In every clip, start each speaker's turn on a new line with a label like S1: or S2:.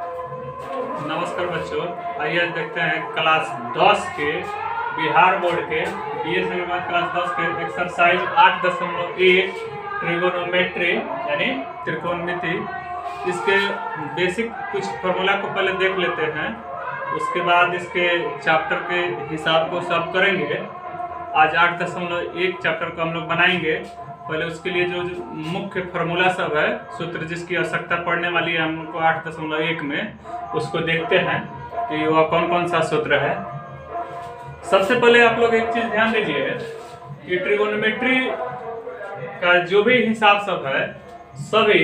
S1: नमस्कार बच्चों, आइए आज देखते हैं क्लास 10 के बिहार बोर्ड के BSc क्लास 10 के एक्सरसाइज 8.1 ट्रिगोनोमेट्री यानी त्रिकोणमिति। इसके बेसिक कुछ फॉर्मूला को पहले देख लेते हैं, उसके बाद इसके चैप्टर के हिसाब को सब करेंगे। आज 8.1 चैप्टर को हम लोग बनाएंगे। पहले उसके लिए जो मुख्य फार्मूला सब है, सूत्र जिसकी आवश्यकता पड़ने वाली है हमको 8.1 में, उसको देखते हैं कि वह कौन कौन सा सूत्र है। सबसे पहले आप लोग एक चीज ध्यान दीजिए कि ट्रिगोनोमेट्री का जो भी हिसाब सब है सभी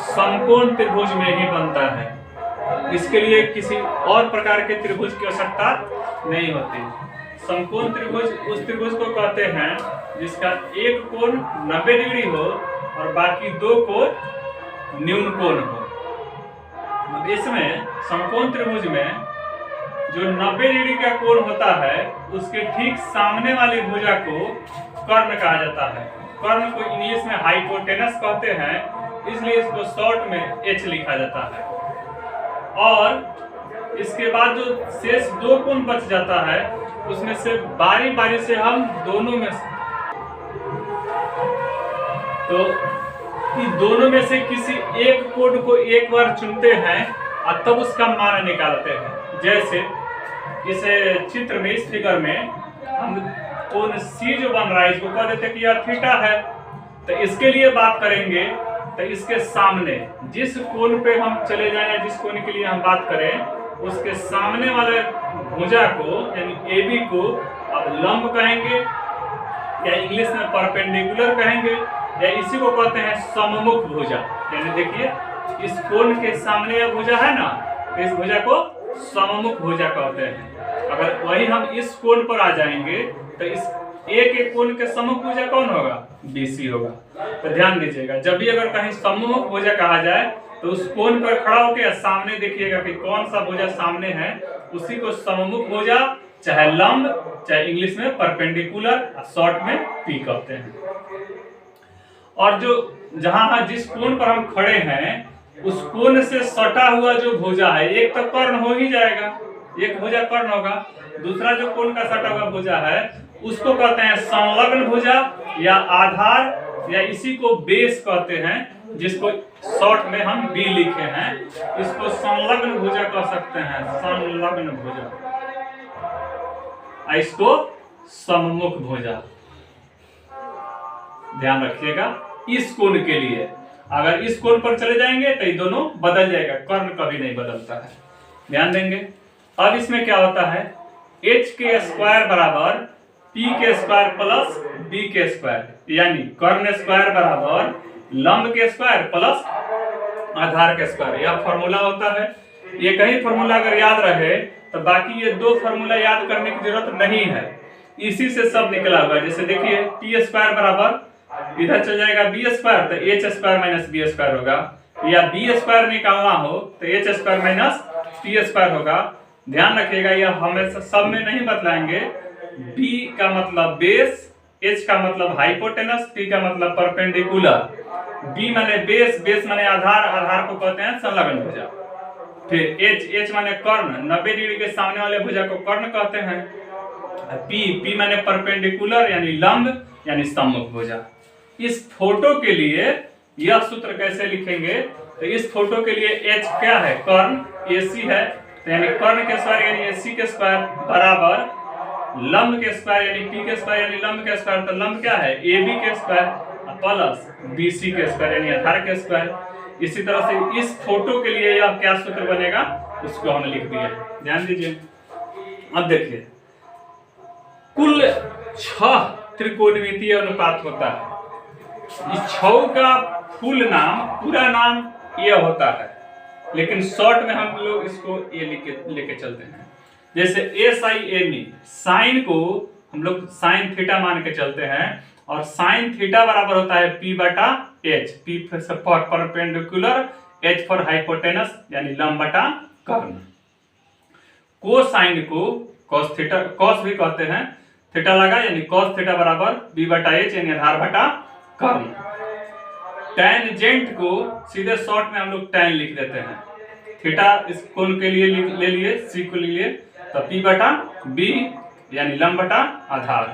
S1: समकोण त्रिभुज में ही बनता है। इसके लिए किसी और प्रकार के त्रिभुज की आवश्यकता नहीं होती। समकोण त्रिभुज उस त्रिभुज को कहते हैं जिसका एक कोण 90 डिग्री हो और बाकी दो कोण न्यून कोण हो। इसमें समकोण त्रिभुज में जो 90 डिग्री का कोण होता है उसके ठीक सामने वाली भुजा को कर्ण कहा जाता है। कर्ण को इंग्लिश में हाइपोटेनस कहते हैं, इसलिए इसको शॉर्ट में H लिखा जाता है। और इसके बाद जो शेष दो कोण बच जाता है उसमें से बारी बारी से हम दोनों में से किसी एक कोण को एक बार चुनते हैं और तब उसका मान निकालते हैं। जैसे इस चित्र में, इस फिगर में हम कोण C जो बन रहा है इसको कह देते हैं कि यह थीटा है। तो इसके लिए बात करेंगे तो इसके सामने जिस कोण पे हम चले जाएं या जिस कोण के लिए हम बात करें उसके सामने वाले भुजा को यानी AB को अब लंब कहेंगे या इंग्लिश में परपेंडिकुलर कहेंगे या इसी को कहते हैं सममुख भुजा। यानी देखिए इस कोण के सामने यह भुजा है ना, तो इस भुजा को सममुख भुजा कहते हैं। अगर वही हम इस कोण पर आ जाएंगे तो इस A के कोण के सम्मुख भुजा कौन होगा? BC होगा। तो ध्यान दीजिएगा, जब भी अगर कहीं सम्मुख भुजा कहा जाए तो उस कोण पर खड़ा होकर सामने देखिएगा कि कौन सा भुजा सामने है, उसी को सममुख भुजा, चाहे लंब, चाहे इंग्लिश में परपेंडिकुलर, शॉर्ट में P कहते हैं। और जो जहां जिस कोण पर हम खड़े हैं उस कोण से सटा हुआ जो भुजा है, एक तो कर्ण हो ही जाएगा, एक भुजा कर्ण होगा, दूसरा जो कोण का सटा हुआ भुजा है उसको कहते हैं संलग्न भुजा या आधार या इसी को बेस कहते हैं, जिसको शॉर्ट में हम B लिखे हैं। इसको संलग्न भुजा कह सकते हैं, संलग्न भुजा, इसको सममुख भुजा। ध्यान रखिएगा इस कोण के लिए, अगर इस कोण पर चले जाएंगे तो ये दोनों बदल जाएगा, कर्ण कभी नहीं बदलता है। ध्यान देंगे। अब इसमें क्या होता है, H के स्क्वायर बराबर P के स्क्वायर प्लस B के स्क्वायर, यानी कर्ण स्क्वायर बराबर लंब के स्क्वायर प्लस आधार के स्क्वायर, यह फॉर्मूला होता है। ये कहीं फॉर्मूला अगर याद रहे तो बाकी ये दो फॉर्मूला याद करने की जरूरत नहीं है, इसी से सब निकला हुआ है। जैसे देखिए T स्क्वायर बराबर इधर चल जाएगा B स्क्वायर, तो H square minus B square होगा, या B स्क्वायर निकालना हो तो H square minus T square होगा। ध्यान रखिएगा यह हमेशा सब में नहीं बतलाएंगे। B का मतलब बेस, H का मतलब हाइपोटेनस, T का मतलब परपेंडिकुलर। B माने बेस, बेस माने आधार, आधार को कहते हैं संलग्न भुजा। फिर H माने कर्ण, 90 डिग्री के सामने वाले भुजा को कर्ण कहते हैं। P माने परपेंडिकुलर यानी लंब यानी सम्मुख भुजा। इस फोटो के लिए यह सूत्र कैसे लिखेंगे, तो इस फोटो के लिए H क्या है, कर्ण, AC है, तो यानी कर्ण के स्क्वायर यानी AC के स्क्वायर बराबर लंब के स्क्वायर यानी P के स्क्वायर यानी लंब के स्क्वायर, तो लंब क्या है AB के स्क्वायर प्लस BC के स्क्वायर यानी आधार के स्क्वायर। इसी तरह से इस फोटो के लिए यह क्या सूत्र बनेगा उसको हमने लिख दिया है। ध्यान दीजिए। अब देखिए कुल 6 त्रिकोणमितीय अनुपात होता है। इस 6 का फुल नाम, पूरा नाम यह होता है, लेकिन शॉर्ट में हम लोग इसको ये लेके चलते हैं। जैसे SINE, साइन को हम लोग साइन थीटा मान के चलते हैं, और साइन थीटा बराबर होता है P बटा H, P for perpendicular, H for hypotenuse यानी लंब बटा कर्ण। कोसाइन को cos थीटा, cos भी कहते हैं, थीटा लगा यानी cos थीटा बराबर B बटा H यानी आधार बटा कर्ण। टेंजेंट को सीधे शॉर्ट में हम लोग tan लिख देते हैं। थीटा इस कोण के लिए ले लिए, सी को लिए, तो पी बटा बी यानी लंब बटा आधार।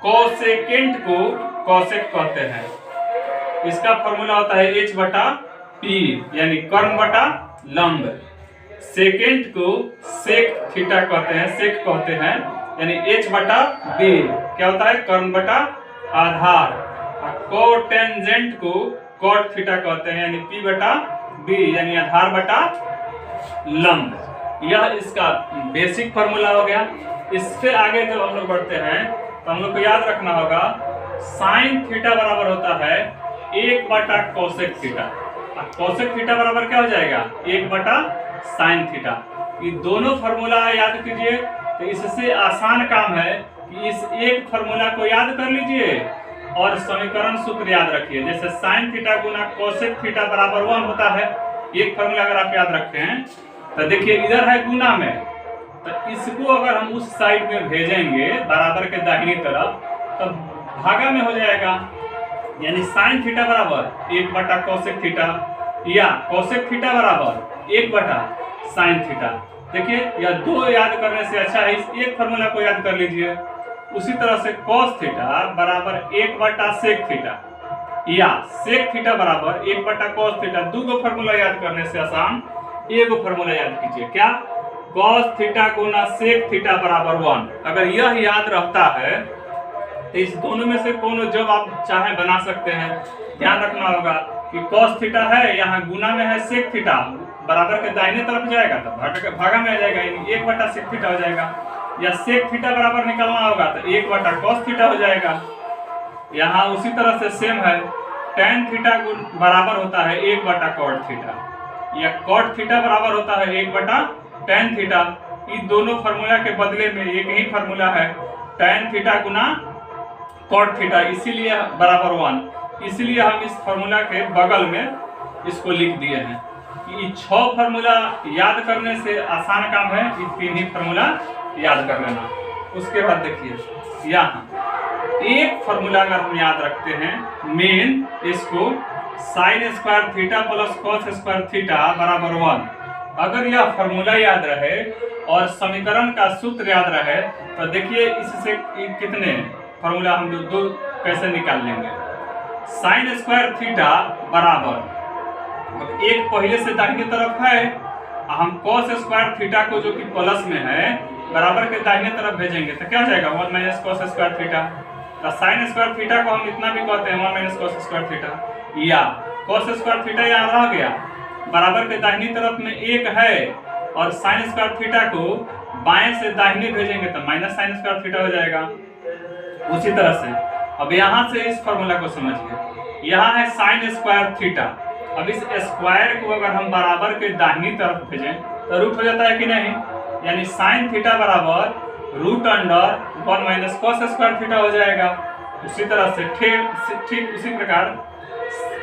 S1: कोसेकेंट को कोसेक कहते हैं, इसका फॉर्मूला होता है एच बटा पी यानी कर्ण बटा लंब। सेकेंड को सेक थीटा कहते हैं, सेक कहते हैं यानी एच बटा बी क्या होता है, कर्ण बटा आधार। कोटेंजेंट को कॉट थीटा कहते हैं यानी पी बटा बी यानी आधार बटा लंब। यह इसका बेसिक फॉर्मूला हो गया। इससे आगे जब हम लोग बढ़ते हैं तो हम लोग को याद रखना होगा साइन थीटा बराबर होता है 1 बटा कोसेक थीटा। कोसेक थीटा बराबर क्या हो जाएगा, 1 बटा साइन थीटा। ये दोनों फॉर्मूला याद कीजिए, तो इससे आसान काम है कि इस एक फॉर्मूला को याद कर लीजिए और समीकरण सूत्र याद रखिए। जैसे साइन थीटा गुना कोसेक थीटा बराबर 1 होता है, एक फॉर्मूला अगर आप याद रखते हैं तो देखिए इधर है गुना में, तो इसको अगर हम उस साइड में भेजेंगे बराबर के दाहिनी तरफ तो भागा में हो जाएगा, यानी साइन थीटा बराबर 1 बटा कोसेक थीटा या कोसेक थीटा बराबर 1 बटा साइन थीटा। देखिए यह दो याद करने से अच्छा है इस एक फॉर्मूला को याद कर लीजिए। उसी तरह से cos थीटा बराबर 1 बटा सेक थीटा या सेक थीटा बराबर 1 बटा cos थीटा। दो फॉर्मूला याद करने से आसान एक फॉर्मूला याद कीजिए, क्या, cos थीटा गुना सेक थीटा बराबर 1। अगर यह याद रहता है तो इस दोनों में से कोनो जब आप चाहे बना सकते हैं। ध्यान रखना होगा कि cos थीटा है, यहाँ गुना में है सेक थीटा, बराबर के दाहिने तरफ जाएगा तो भागा में आ जाएगा, यानी 1 बटा सेक थीटा हो जाएगा। या सेक थीटा बराबर निकालना होगा तो 1 बटा cos थीटा हो जाएगा। यहाँ उसी तरह से सेम है, tan थीटा बराबर होता है 1 बटा cot थीटा या cot थीटा बराबर होता है 1 बटा tan थीटा। इन दोनों फार्मूला के बदले में एक ही फार्मूला है, tan थीटा गुना cot थीटा, इसीलिए बराबर 1। इसलिए हम इस फार्मूला के बगल में इसको लिख दिए हैं। ये 6 फार्मूला याद करने से आसान काम है, ये 3 ही फार्मूला याद कर लेना। उसके बाद देखिए यहाँ एक फार्मूला अगर हम याद रखते हैं मेन, इसको sign square theta plus cos square theta बराबर 1। अगर यह फार्मूला याद रहे और समीकरण का सूत्र याद रहे तो देखिए इससे कितने फार्मूला हम लोग दो कैसे निकाल लेंगे। साइन स्क्वायर थीटा बराबर एक पहले से दाहिनी तरफ है, हम कॉस स्क्वायर थीटा को जो कि प्लस में है बराबर के दाहिने तरफ भेजेंगे तो क्या हो जाएगा 1 माइनस कॉस स्क्वायर थीटा। तो साइन स्क्वायर थीटा को हम इतना भी कहते हैं 1 माइनस कॉस स्क्वायर थीटा, या कॉस स्क्वायर थीटा यहाँ रह गया, बराबर के दाहिनी तरफ में 1 है और साइन स्क्वायर थीटा को बाएं से दाहिने भेजेंगे तो माइनस साइन स्क्वायर थीटा हो जाएगा। उसी तरह से अब यहाँ से इस फॉर्मूला को समझिए, यहाँ है साइन स्क्वायर थीटा। अब इस स्क्वायर को अगर हम बराबर के दाहिनी तरफ भेजें तो रूट हो जाता है कि नहीं, यानी साइन थीटा बराबर root under 1 minus cos square theta हो जाएगा। उसी तरह से ठीक उसी प्रकार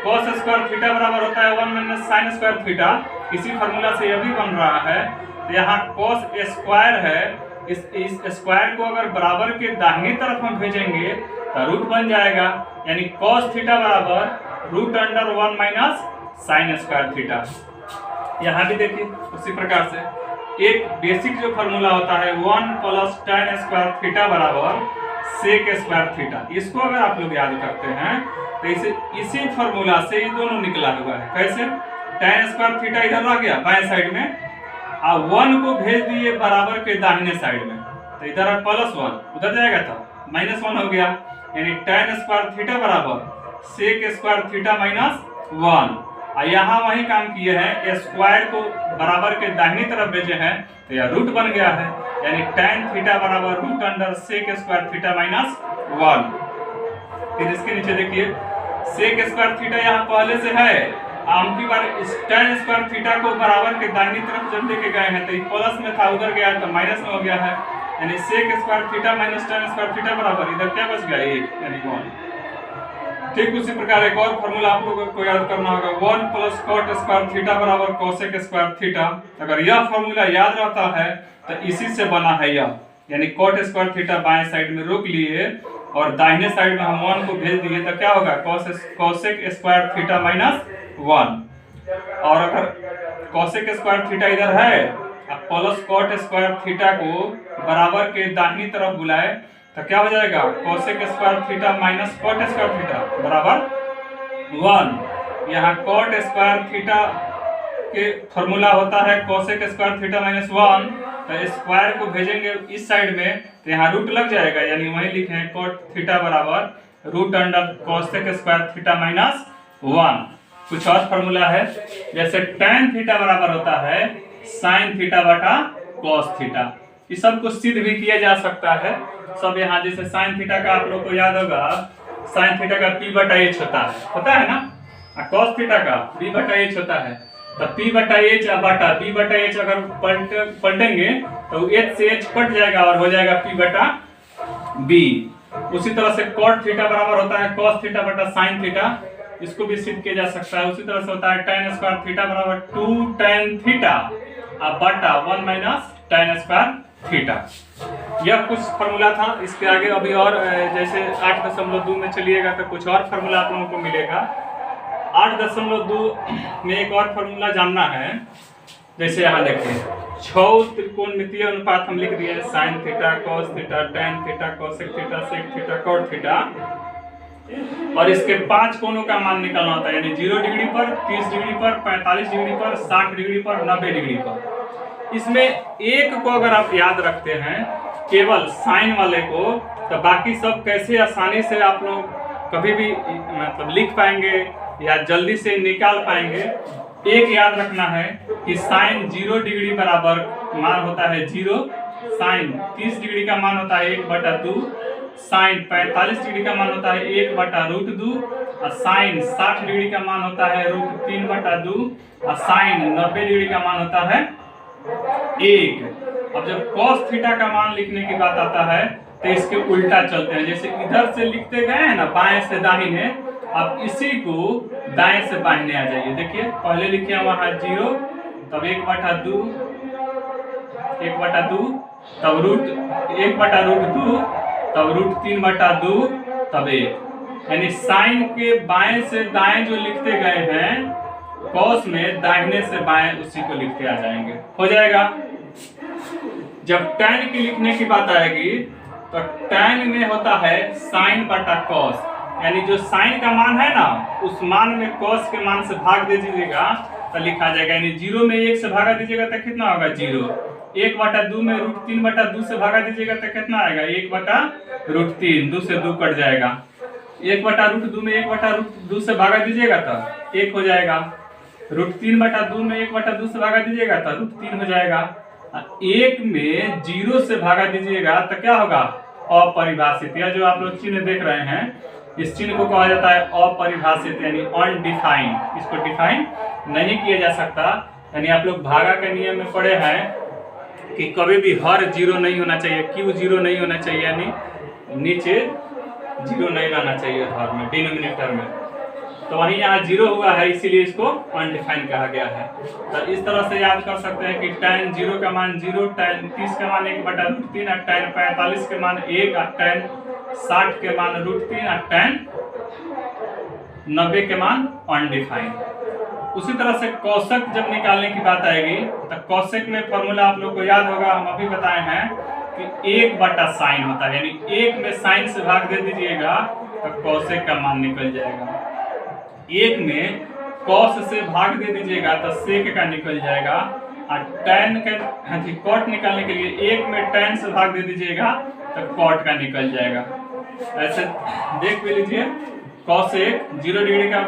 S1: कॉस स्क्वायर थीटा बराबर होता है 1 माइनस साइन स्क्वायर थीटा। इसी फार्मूला से यह भी बन रहा है, तो यहाँ कॉस स्क्वायर है, इस स्क्वायर को अगर बराबर के दाहिनी तरफ हम भेजेंगे तो रूट बन जाएगा, यानी कॉस थीटा बराबर root under 1 minus sine square theta. यहाँ भी देखिए उसी प्रकार से एक बेसिक जो फार्मूला होता है 1 प्लस tan स्क्वायर थीटा बराबर सेक स्क्वायर थीटा। इसको अगर आप लोग याद करते हैं तो इसी फार्मूला से ये दोनों निकला हुआ है। कैसे, tan स्क्वायर थीटा इधर रह गया बाएं साइड में, और 1 को भेज दिए बराबर के दाहिने साइड में तो इधर है +1, उधर जाएगा तो -1 हो गया, यानी tan स्क्वायर थीटा बराबर सेक स्क्वायर थीटा -1। यहाँ वही काम किए हैं, स्क्वायर को बराबर के दाहिनी तरफ भेजे हैं तो यह रूट बन गया है, यानी tan थीटा बराबर root under sec square theta -1। फिर इसके नीचे देखिए सेक स्क्वायर थीटा यहाँ पहले से है, हम की बार इस tan स्क्वायर थीटा को बराबर के दाहिनी तरफ जब लेके गए हैं तो प्लस में था, उधर गया तो माइनस में हो गया है, यानी sec square theta minus tan square theta बराबर इधर क्या बच गया 1 यानी 1। ठीक उसी प्रकार एक और फार्मूला आप लोगों को याद करना होगा 1 प्लस कॉट स्क्वायर थीटा बराबर कोसेक स्क्वायर थीटा। अगर यह फार्मूला याद रहता है तो इसी से बना है यह, यानी कॉट स्क्वायर थीटा बाएं साइड में रोक लिए और दाहिने साइड में हम 1 को भेज दिए तो क्या होगा कोसेक स्क्वायर थीटा -1। और अगर कोसेक स्क्वायर थीटा इधर है, अब प्लस कॉट स्क्वायर थीटा को बराबर के दाहिनी तरफ बुलाए तो क्या हो जाएगा, cosec square theta minus cot square theta बराबर 1। यहाँ कॉट स्क्वायर थीटा के फॉर्मूला होता है कोसेक स्क्वायर थीटा माइनस 1, तो स्क्वायर को भेजेंगे इस साइड में तो यहाँ रूट लग जाएगा, यानी वही लिखे हैं कॉट थीटा बराबर root under cosec square theta minus 1। कुछ और फॉर्मूला है, जैसे tan थीटा बराबर होता है sin थीटा बटा cos थीटा। ये सब कुछ सिद्ध भी किया जा सकता है सब। यहाँ जैसे sin थीटा का आप लोग को याद होगा, sin थीटा का p बटा h होता है ना, और cos थीटा का b बटा h होता है। तो p बटा h बटा b बटा h अगर पलटेंगे तो h से h कट जाएगा और हो जाएगा p बटा b। उसी तरह से cot थीटा बराबर होता है cos थीटा बटा sin थीटा, इसको भी सिद्ध किया जा सकता है। उसी तरह से होता है tan स्क्वायर थीटा बराबर 2 tan थीटा बटा 1 माइनस tan स्क्वायर थीटा। यह कुछ फॉर्मूला था। इसके आगे अभी और जैसे 8.2 में चलिएगा तो कुछ और फॉर्मूला आप लोगों को मिलेगा। 8.2 में एक और फॉर्मूला जानना है, जैसे यहाँ देखिए 6 त्रिकोणमितीय अनुपात हम लिख दिए, sin theta cos theta tan theta cosec theta sec theta cot theta, और इसके 5 कोणों का मान निकालना होता है, यानी 0 डिग्री पर, 30 डिग्री पर, 45 डिग्री पर, 60 डिग्री पर, 90 डिग्री पर। इसमें एक को अगर आप याद रखते हैं केवल साइन वाले को, तो बाकी सब कैसे आसानी से आप लोग कभी भी मतलब लिख पाएंगे या जल्दी से निकाल पाएंगे। एक याद रखना है कि साइन 0 डिग्री बराबर मान होता है 0, साइन 30 डिग्री का मान होता है 1/2, साइन 45 डिग्री का मान होता है 1/√2, और साइन 60 डिग्री का मान होता है √3/2, और साइन 90 डिग्री का मान होता है 1। अब जब cos थीटा का मान लिखने की बात आता है तो इसके उल्टा चलते हैं, जैसे इधर से लिखते गए हैं ना बाएं से दाहिने, अब इसी को दाएं से बाहिने आ जाइए। देखिए पहले लिखे वहां 0, तब 1/2, तब √1/√2, तब √3/2, तब 1। यानी साइन के बाएं से दाएं जो लिखते गए हैं कॉस में दाहिने से बाएं उसी को लिखते आ जाएंगे, हो जाएगा। जब tan की लिखने की बात आएगी तो tan में होता है sin बटा cos, यानी जो sin का मान है ना उस मान में cos के मान से भाग दे दीजिएगा तो लिखा जाएगा, यानी 0 में 1 से भागा दीजिएगा तो कितना होगा 0, 1/2 में √3/2 से भागा दीजिएगा तो कितना आएगा 1/√3, 2 से 2 कट जाएगा, 1/√2 में 1/√2 से भागा दीजिएगा तो 1 हो जाएगा, √3/2 में 1/2 से भागा दीजिएगा तो √3 हो जाएगा, 1 में 0 से भागा दीजिएगा तो क्या होगा अपरिभाषित। या जो आप लोग चिन्ह देख रहे हैं इस चिन्ह को कहा जाता है अपरिभाषित, यानी अनडिफाइंड। इसको डिफाइन नहीं किया जा सकता। यानी आप लोग भागा के नियम में पढ़े हैं कि कभी भी हर 0 नहीं होना चाहिए, Q 0 नहीं होना चाहिए, यानी नीचे 0 नहीं रहना चाहिए हर में, डिनोमिनेटर में। तो वहीं यहाँ 0 हुआ है इसीलिए इसको अनडिफाइंड कहा गया है। तो इस तरह से याद कर सकते हैं कि tan 0 का मान 0, tan 30 का मान 1/√3, और tan 45 के मान 1, और tan 60 के मान √3, और tan 90 के मान अनडिफाइंड। उसी तरह से कोसेक जब निकालने की बात आएगी तो कोसेक में फॉर्मूला आप लोग को याद होगा, हम अभी बताए हैं कि 1/sin होता है, यानी 1 में साइन से भाग दे दीजिएगा तो कोसेक का मान निकल जाएगा, 1 में cos से भाग दे दीजिएगा तो sec का निकल जाएगा, और tan का cot निकालने के लिए 1 में tan से भाग दे दीजिएगा तो cot का निकल जाएगा। ऐसे देख भी लीजिए, cosec 0 डिग्री का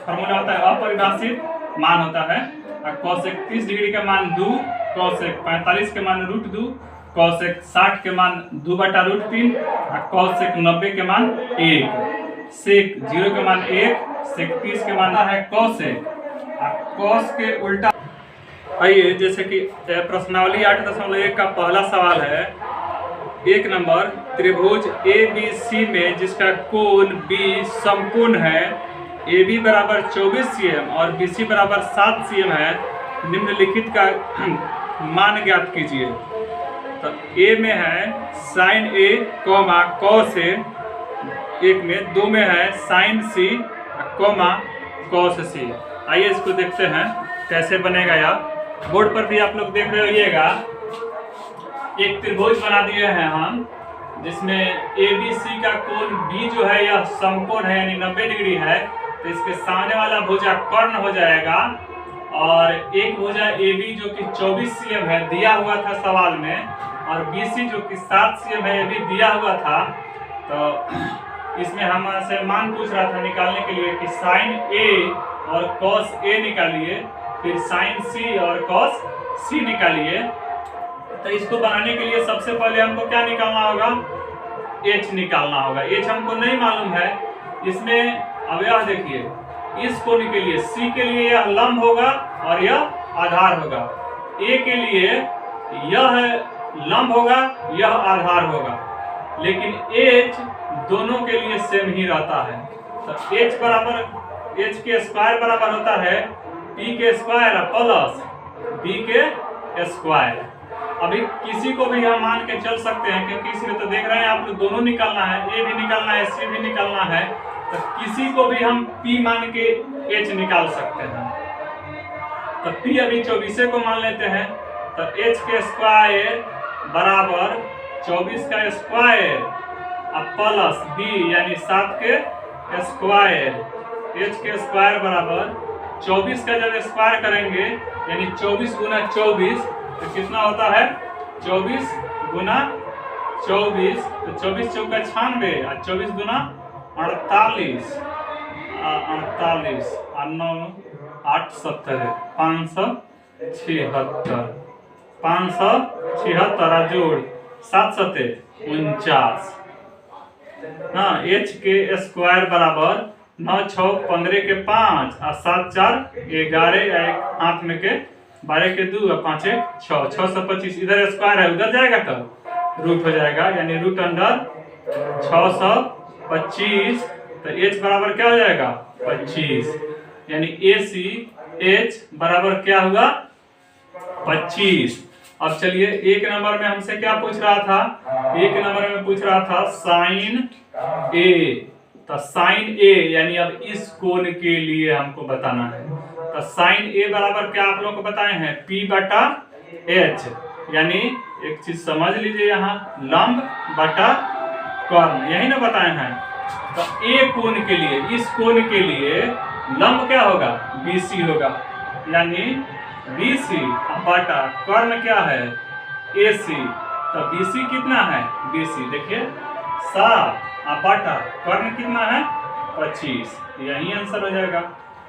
S1: फॉर्मूला होता है अपरिभाषित मान होता है, और cosec 30 डिग्री का मान 2, cosec 45 के मान √2, cosec 60 के मान 2/√3, और cosec 90 के मान 1, sec 0 के मान 1, sec 30 के मान है cosec, और cos के उल्टा। आइए जैसे कि प्रश्नावली 8.1 का पहला सवाल है, 1 नंबर त्रिभुज ABC में जिसका कोण B समकोण है, AB बराबर 24 cm और BC बराबर 7 cm है, निम्नलिखित का मान ज्ञात कीजिए। तो A में है sin A, cos A, 1 में 2 में है sin C, cos C। आइए इसको देखते हैं कैसे बनेगा। यार बोर्ड पर भी आप लोग देख रहे होइएगा, एक त्रिभुज बना दिए हैं हम, जिसमें ABC का कोण B जो है यह समकोण है यानी 90 डिग्री है, तो इसके सामने वाला भुजा कर्ण हो जाएगा। और एक भुजा AB जो कि 24 cm है दिया हुआ था सवाल में, और BC जो कि 7 cm है ये भी दिया हुआ था। तो इसमें हमसे मान पूछ रहा था निकालने के लिए कि साइन A और कॉस A निकालिए, फिर साइन C और कॉस C निकालिए। तो इसको बनाने के लिए सबसे पहले हमको क्या निकालना होगा, H निकालना होगा। H हमको नहीं मालूम है। इसमें अब यह देखिए, इस कोण के लिए C के लिए यह लंब होगा और यह आधार होगा, A के लिए यह लंब होगा यह आधार होगा, लेकिन H दोनों के लिए सेम ही रहता है। तो H के स्क्वायर बराबर होता है P के स्क्वायर प्लस B के स्क्वायर। अभी किसी को भी हम मान के चल सकते हैं, क्योंकि इसमें तो देख रहे हैं आप लोग दोनों निकालना है, A भी निकालना है C भी निकालना है, तो किसी को भी हम P मान के H निकाल सकते हैं। तो P अभी 24 को मान लेते हैं, तो H के स्क्वायर बराबर 24 का स्क्वायर अब प्लस B यानी 7 के स्क्वायर। H के स्क्वायर बराबर 24 का जब स्क्वायर करेंगे यानी 24 गुना 24 तो कितना होता है, 24 गुना 24, तो 24 चौका 96 और 24 गुना 48 और 9 8 70 576 जोड़ 7 7 49। हाँ, H के स्क्वायर बराबर 9 6 15 के 5 और 7 4 11 या एक हाथ में के 12 के 2 और 5 1 6 6 से 25। इधर स्क्वायर है उधर जाएगा तब रूट हो जाएगा, यानी रूट अंडर 625। तो H बराबर क्या हो जाएगा 25, यानी AC H बराबर क्या हुआ 25। अब चलिए एक नंबर में हमसे क्या पूछ रहा था, एक नंबर में पूछ रहा था साइन A। तो साइन A यानी अब इस कोण के लिए हमको बताना है। तो साइन A बराबर क्या आप लोग को बताए हैं P बटा H, यानी एक चीज समझ लीजिए यहाँ लंब बटा कर्ण, यही ना बताए हैं। तो A कोण के लिए, इस कोण के लिए लंब क्या होगा BC होगा, यानी BC बटा कर्ण क्या है AC। तो BC कितना है, BC देखिए 7 बटा कर्ण कितना है 25, यही आंसर हो जाएगा।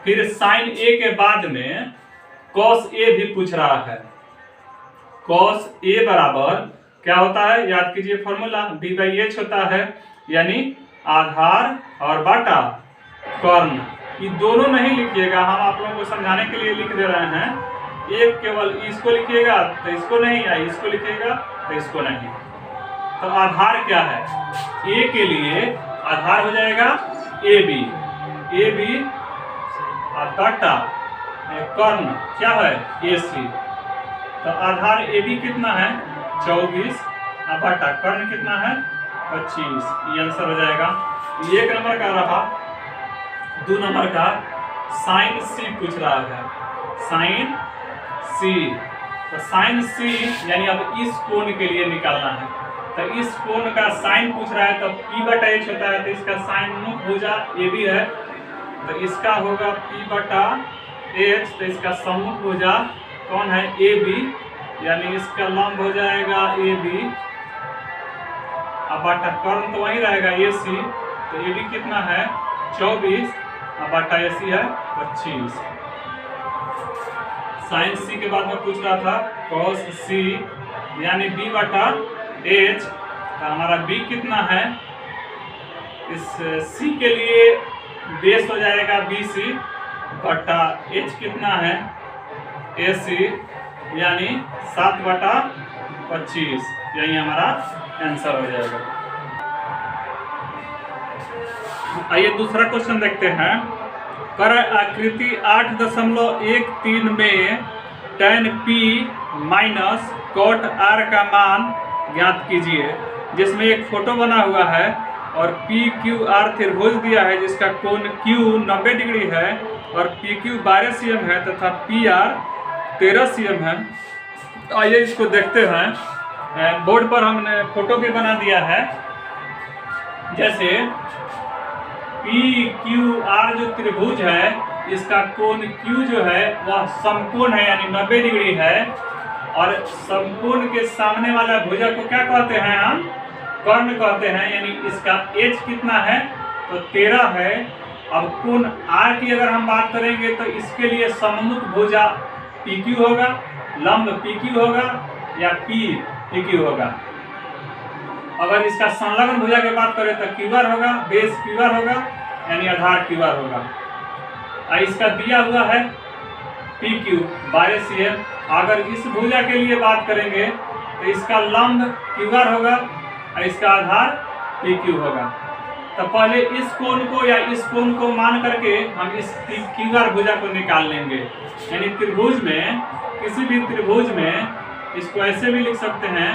S1: फिर साइन A के बाद में cos A भी पूछ रहा है। cos A बराबर क्या होता है, याद कीजिए फॉर्मूला B/H होता है, यानी आधार और बटा कर्ण। ये दोनों नहीं लिखिएगा, हम आप लोगों को समझाने के लिए लिख दे रहे हैं। एक केवल इसको लिखिएगा तो इसको नहीं, या इसको लिखिएगा तो इसको नहीं। तो आधार क्या है, A के लिए आधार हो जाएगा AB और बटा कर्ण क्या है AC। तो आधार AB कितना है 24 और बटा कर्ण कितना है 25, ये आंसर हो जाएगा। ये एक नंबर का रहा। 2 नंबर का साइन C पूछ रहा है, साइन C। तो साइन C यानी अब इस कोण के लिए निकालना है। तो इस कोण का साइन पूछ रहा है, तो P बटा H होता है, तो इसका साइन मुख भुजा AB है, तो इसका होगा P बटा H। तो इसका सम्मुख भुजा कौन है AB, यानी इसका लंब हो जाएगा AB और बटा कर्ण तो वही रहेगा AC। तो AB कितना है 24 और बटा AC है 25। साइन C के बाद में पूछ रहा था cos C यानी B बटा H। तो हमारा B कितना है, इस C के लिए बेस हो जाएगा BC बटा H कितना है AC, यानी 7 बटा 25, यही हमारा आंसर हो जाएगा। आइए दूसरा क्वेश्चन देखते हैं। कर आकृति 8.13 में tan P minus cot R का मान ज्ञात कीजिए। जिसमें एक फोटो बना हुआ है और पी क्यू आर त्रिभुज दिया है जिसका कोण Q 90 डिग्री है और पी क्यू 12 cm है तथा पी आर 13 cm है। आइए इसको देखते हैं। बोर्ड पर हमने फोटो भी बना दिया है। जैसे पी क्यू आर जो त्रिभुज है इसका कोण Q जो है वह समकोण है यानी 90 डिग्री है और समकोण के सामने वाला भुजा को क्या कहते हैं हम? कर्ण कहते हैं। यानी इसका H कितना है तो 13 है। अब कोण R की अगर हम बात करेंगे तो इसके लिए सममुख भुजा PQ होगा, लंब PQ होगा या PQ होगा। अगर इसका संलग्न भुजा की बात करें तो QR होगा, बेस QR होगा यानी आधार QR होगा। इसका दिया हुआ है PQ 12 cm। अगर इस भुजा के लिए बात करेंगे तो इसका लंब QR होगा और इसका आधार PQ होगा। तो पहले इस कोण को या इस कोण को मान करके हम इस QR भुजा को निकाल लेंगे। यानी त्रिभुज में, किसी भी त्रिभुज में इसको ऐसे भी लिख सकते हैं,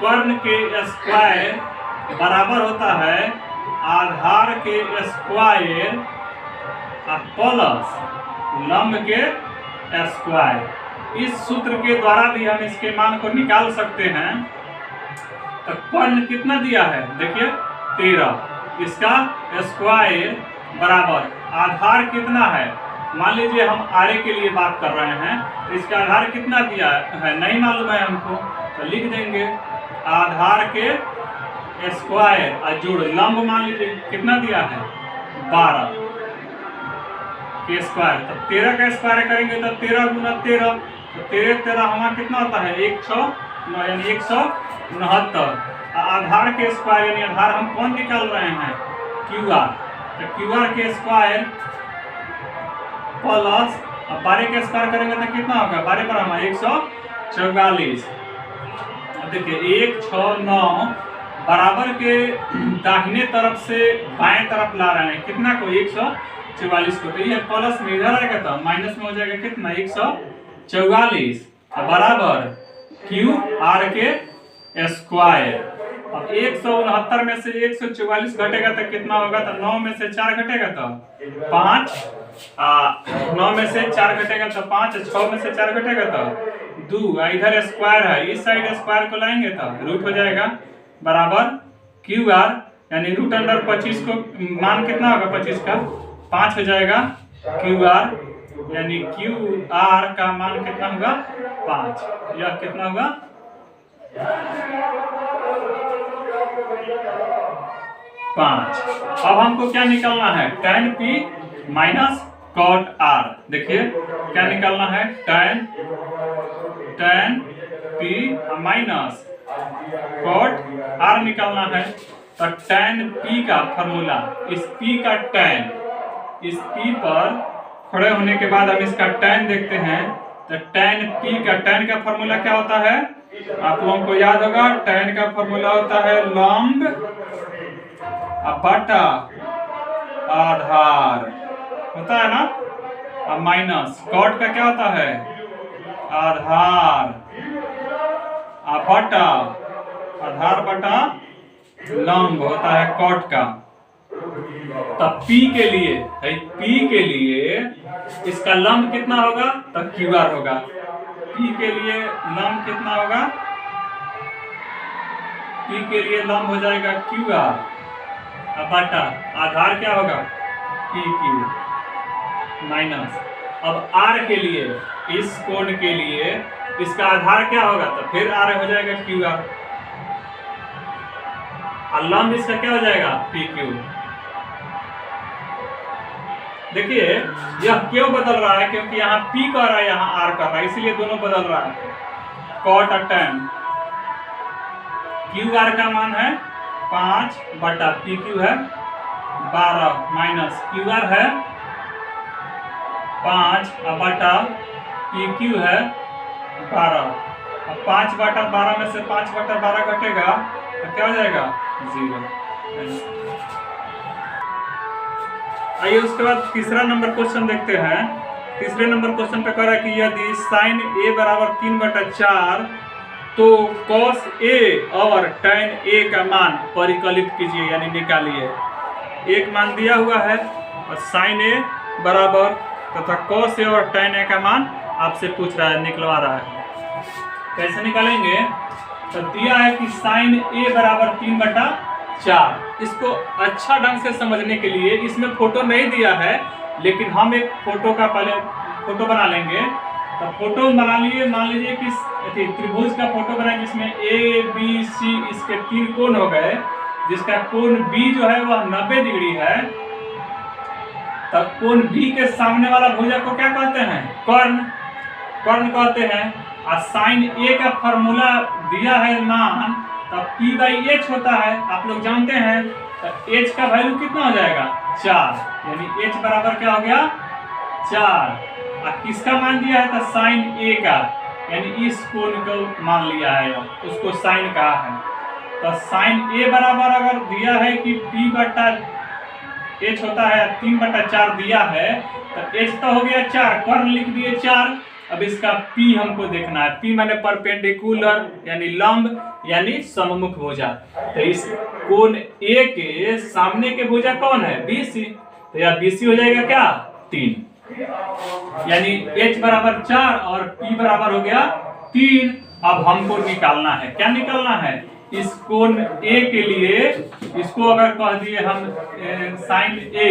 S1: कर्ण के स्क्वायर बराबर होता है आधार के स्क्वायर प्लस लंब के स्क्वायर। इस सूत्र के द्वारा भी हम इसके मान को निकाल सकते हैं। तो कर्ण कितना दिया है देखिए 13, इसका स्क्वायर बराबर आधार कितना है, मान लीजिए हम आरे के लिए बात कर रहे हैं तो इसका आधार कितना दिया है नहीं मालूम है हमको, तो लिख देंगे आधार के स्क्वायर और जोड़ लंब मान लीजिए कितना दिया है 12 के स्क्वायर। तो 13 का स्क्वायर करेंगे तो 13 गुना 13 तो 13 हमारा कितना होता है 109 यानी 169। आधार के स्क्वायर यानी आधार हम कौन निकाल रहे हैं QR। तो QR के स्क्वायर प्लस 12 के स्क्वायर करेंगे तो कितना होगा 12 पर हमारा 144। देखिए 169 बराबर के दाहिने तरफ से बाएं तरफ ला रहे हैं कितना को 144 को। तो ये प्लस में इधर आएगा तो माइनस में हो जाएगा कितना 144 बराबर QR के स्क्वायर। अब 169 में से 144 घटेगा तो कितना होगा, तो 9 में से 4 घटेगा तो 5, 9 में से 4 घटेगा तो 5, 6 में से 4 घटेगा तो 2, इधर स्क्वायर है इस साइड स्क्वायर को लाएंगे तो रूट हो जाएगा बराबर QR यानी रूट अंडर 25 को मान कितना होगा 25 का 5 हो जाएगा QR यानी QR का मान कितना होगा 5। यह कितना होगा 5। अब हमको क्या निकालना है tan P minus cot R। देखिए क्या निकालना है tan P minus cot R निकालना है। तो tan P का फॉर्मूला, इस P का tan, इस P पर खड़े होने के बाद हम इसका tan देखते हैं। तो tan P का tan का फॉर्मूला क्या होता है आप लोगों को याद होगा, tan का फॉर्मूला होता है लंब बटा आधार होता है ना, अब माइनस cot का क्या होता है आधार बटा आधार बटा लंब होता है cot का। तब P के लिए इसका लंब कितना होगा तो QR होगा। P के लिए लंब कितना होगा, P के लिए लंब हो जाएगा QR बटा आधार क्या होगा PQ माइनस। अब R के लिए, इस कोण के लिए इसका आधार क्या होगा तो फिर R हो जाएगा QR और लंब इसका क्या हो जाएगा PQ। देखिए यह क्यों बदल रहा है, क्योंकि यहाँ P कर रहा है यहाँ R कर रहा है, इसलिए दोनों बदल रहा है। cot और tan QR का मान है 5 बटा PQ है 12 माइनस QR है 5 बटा PQ है 12। अब 5 बटा 12 में से 5 बटा 12 घटेगा तो क्या हो जाएगा 0। आइए उसके बाद तीसरा नंबर क्वेश्चन देखते हैं। तीसरे नंबर क्वेश्चन पे कह रहा है कि यदि sin A बराबर 3/4 तो cos A और tan A का मान परिकलित कीजिए यानी निकालिए। एक मान दिया हुआ है और sin A बराबर तथा cos A और tan A का मान आपसे पूछ रहा है, निकलवा रहा है। कैसे निकालेंगे? तो दिया है कि sin A बराबर 3/4। इसको अच्छा ढंग से समझने के लिए इसमें फोटो नहीं दिया है, लेकिन हम एक फोटो का पहले फोटो बना लेंगे। तो फोटो बना लिए, मान लीजिए कि त्रिभुज का फोटो बनाए जिसमें A B C इसके 3 कोण हो गए, जिसका कोण B जो है वह 90 डिग्री है। तब कोण B के सामने वाला भुजा को क्या कहते हैं? कर्ण कहते हैं। और sin A का फॉर्मूला दिया है मान, तब P/h होता है, आप लोग जानते हैं। तो h का वैल्यू कितना हो जाएगा? 4, यानी h बराबर क्या हो गया? 4। और किसका मान दिया है? तो sin A का, यानी इस कोण को मान लिया है, उसको sin कहा है। तो sin A बराबर अगर दिया है कि P/h होता है, 3/4 दिया है, तो h तो हो गया 4, कर्ण लिख दिए 4। अब इसका P हमको देखना है। P माने परपेंडिकुलर, यानी लंब, यानी सममुख भुजा। तो इस कोण A के सामने के भुजा कौन है? BC। तो यह BC हो जाएगा क्या? 3, यानी h बराबर 4 और P बराबर हो गया 3। अब हमको निकालना है, क्या निकालना है? इस कोण A के लिए, इसको अगर कह दिए हम sin A,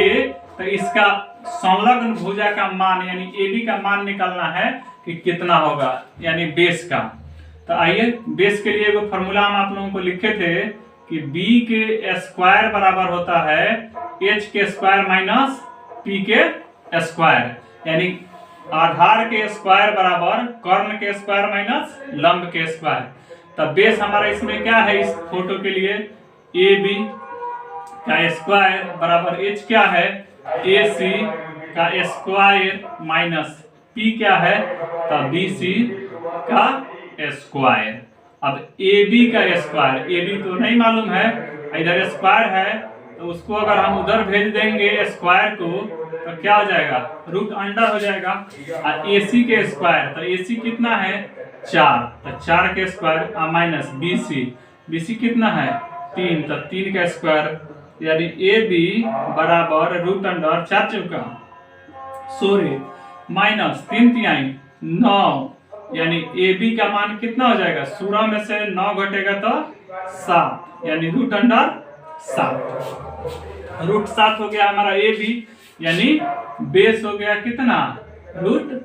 S1: तो इसका संलग्न भुजा का मान यानी AB का मान निकालना है कि कितना होगा, यानी बेस का। तो आइए, बेस के लिए एगो फॉर्मूला हम आप लोगों को लिखे थे कि B के स्क्वायर बराबर होता है H के स्क्वायर माइनस P के स्क्वायर, यानी आधार के स्क्वायर बराबर कर्ण के स्क्वायर माइनस लंब के स्क्वायर। तब बेस हमारा इसमें क्या है? इस फोटो के लिए AB का स्क्वायर बराबर H क्या है? AC का स्क्वायर माइनस P क्या है? तो BC का स्क्वायर। अब AB का स्क्वायर, AB तो नहीं मालूम है, इधर स्क्वायर है, तो उसको अगर हम उधर भेज देंगे स्क्वायर को, तो क्या हो जाएगा? रूट अंडर हो जाएगा। और AC के स्क्वायर, तो AC कितना है? 4, तो 4 के स्क्वायर माइनस BC कितना है? 3, तो 3 का स्क्वायर, यानी AB बराबर रूट अंडर 4 चौका माइनस 3 तिहाई 9, यानी AB का मान कितना हो जाएगा? 16 में से 9 घटेगा तो 7, यानी रूट अंडर 7। रूट 7 हो गया हमारा AB, यानी बेस हो गया कितना? रूट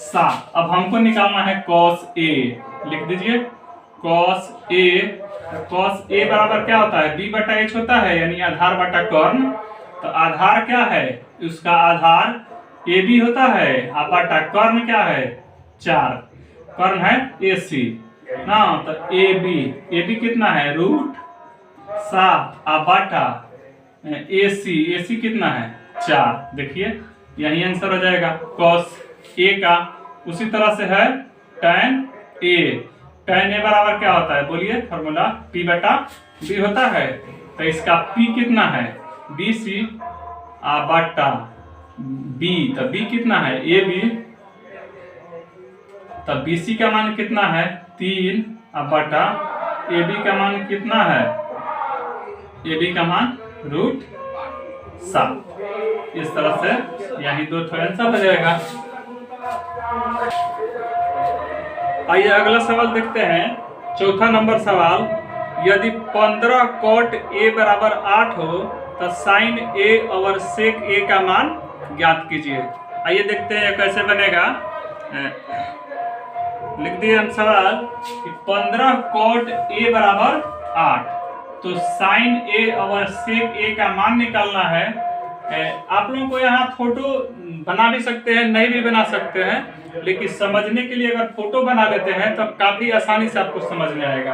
S1: 7। अब हमको निकालना है cos A, लिख दीजिए cos A बराबर क्या होता है? B/h होता है, यानी आधार बटा कर्ण। तो आधार क्या है? उसका आधार AB होता है, और बटा कर्ण क्या है? 4, कर्ण है AC ना। तो AB कितना है? रूट 7, और बटा AC कितना है? 4। देखिए यही आंसर हो जाएगा cos A का। उसी तरह से है tan A बराबर क्या होता है? बोलिए फॉर्मूला, P/B होता है। तो इसका P कितना है? BC बटा B, तो B कितना है? AB, तो BC का मान कितना है? 3, बटा AB का मान कितना है? AB का मान रूट 7। इस तरह से यही 2 आंसर हो जाएगा। आइए अगला सवाल देखते हैं, चौथा नंबर सवाल। यदि 15 cot A बराबर 8 हो, तो sin A और sec A का मान ज्ञात कीजिए। आइए देखते हैं कैसे बनेगा। लिख दिए हम सवाल कि 15 cot A बराबर 8, तो sin A और sec A का मान निकालना है। आप लोगों को यहाँ फोटो बना भी सकते हैं, नहीं भी बना सकते हैं, लेकिन समझने के लिए अगर फोटो बना लेते हैं तो काफी आसानी से आपको समझ में आएगा।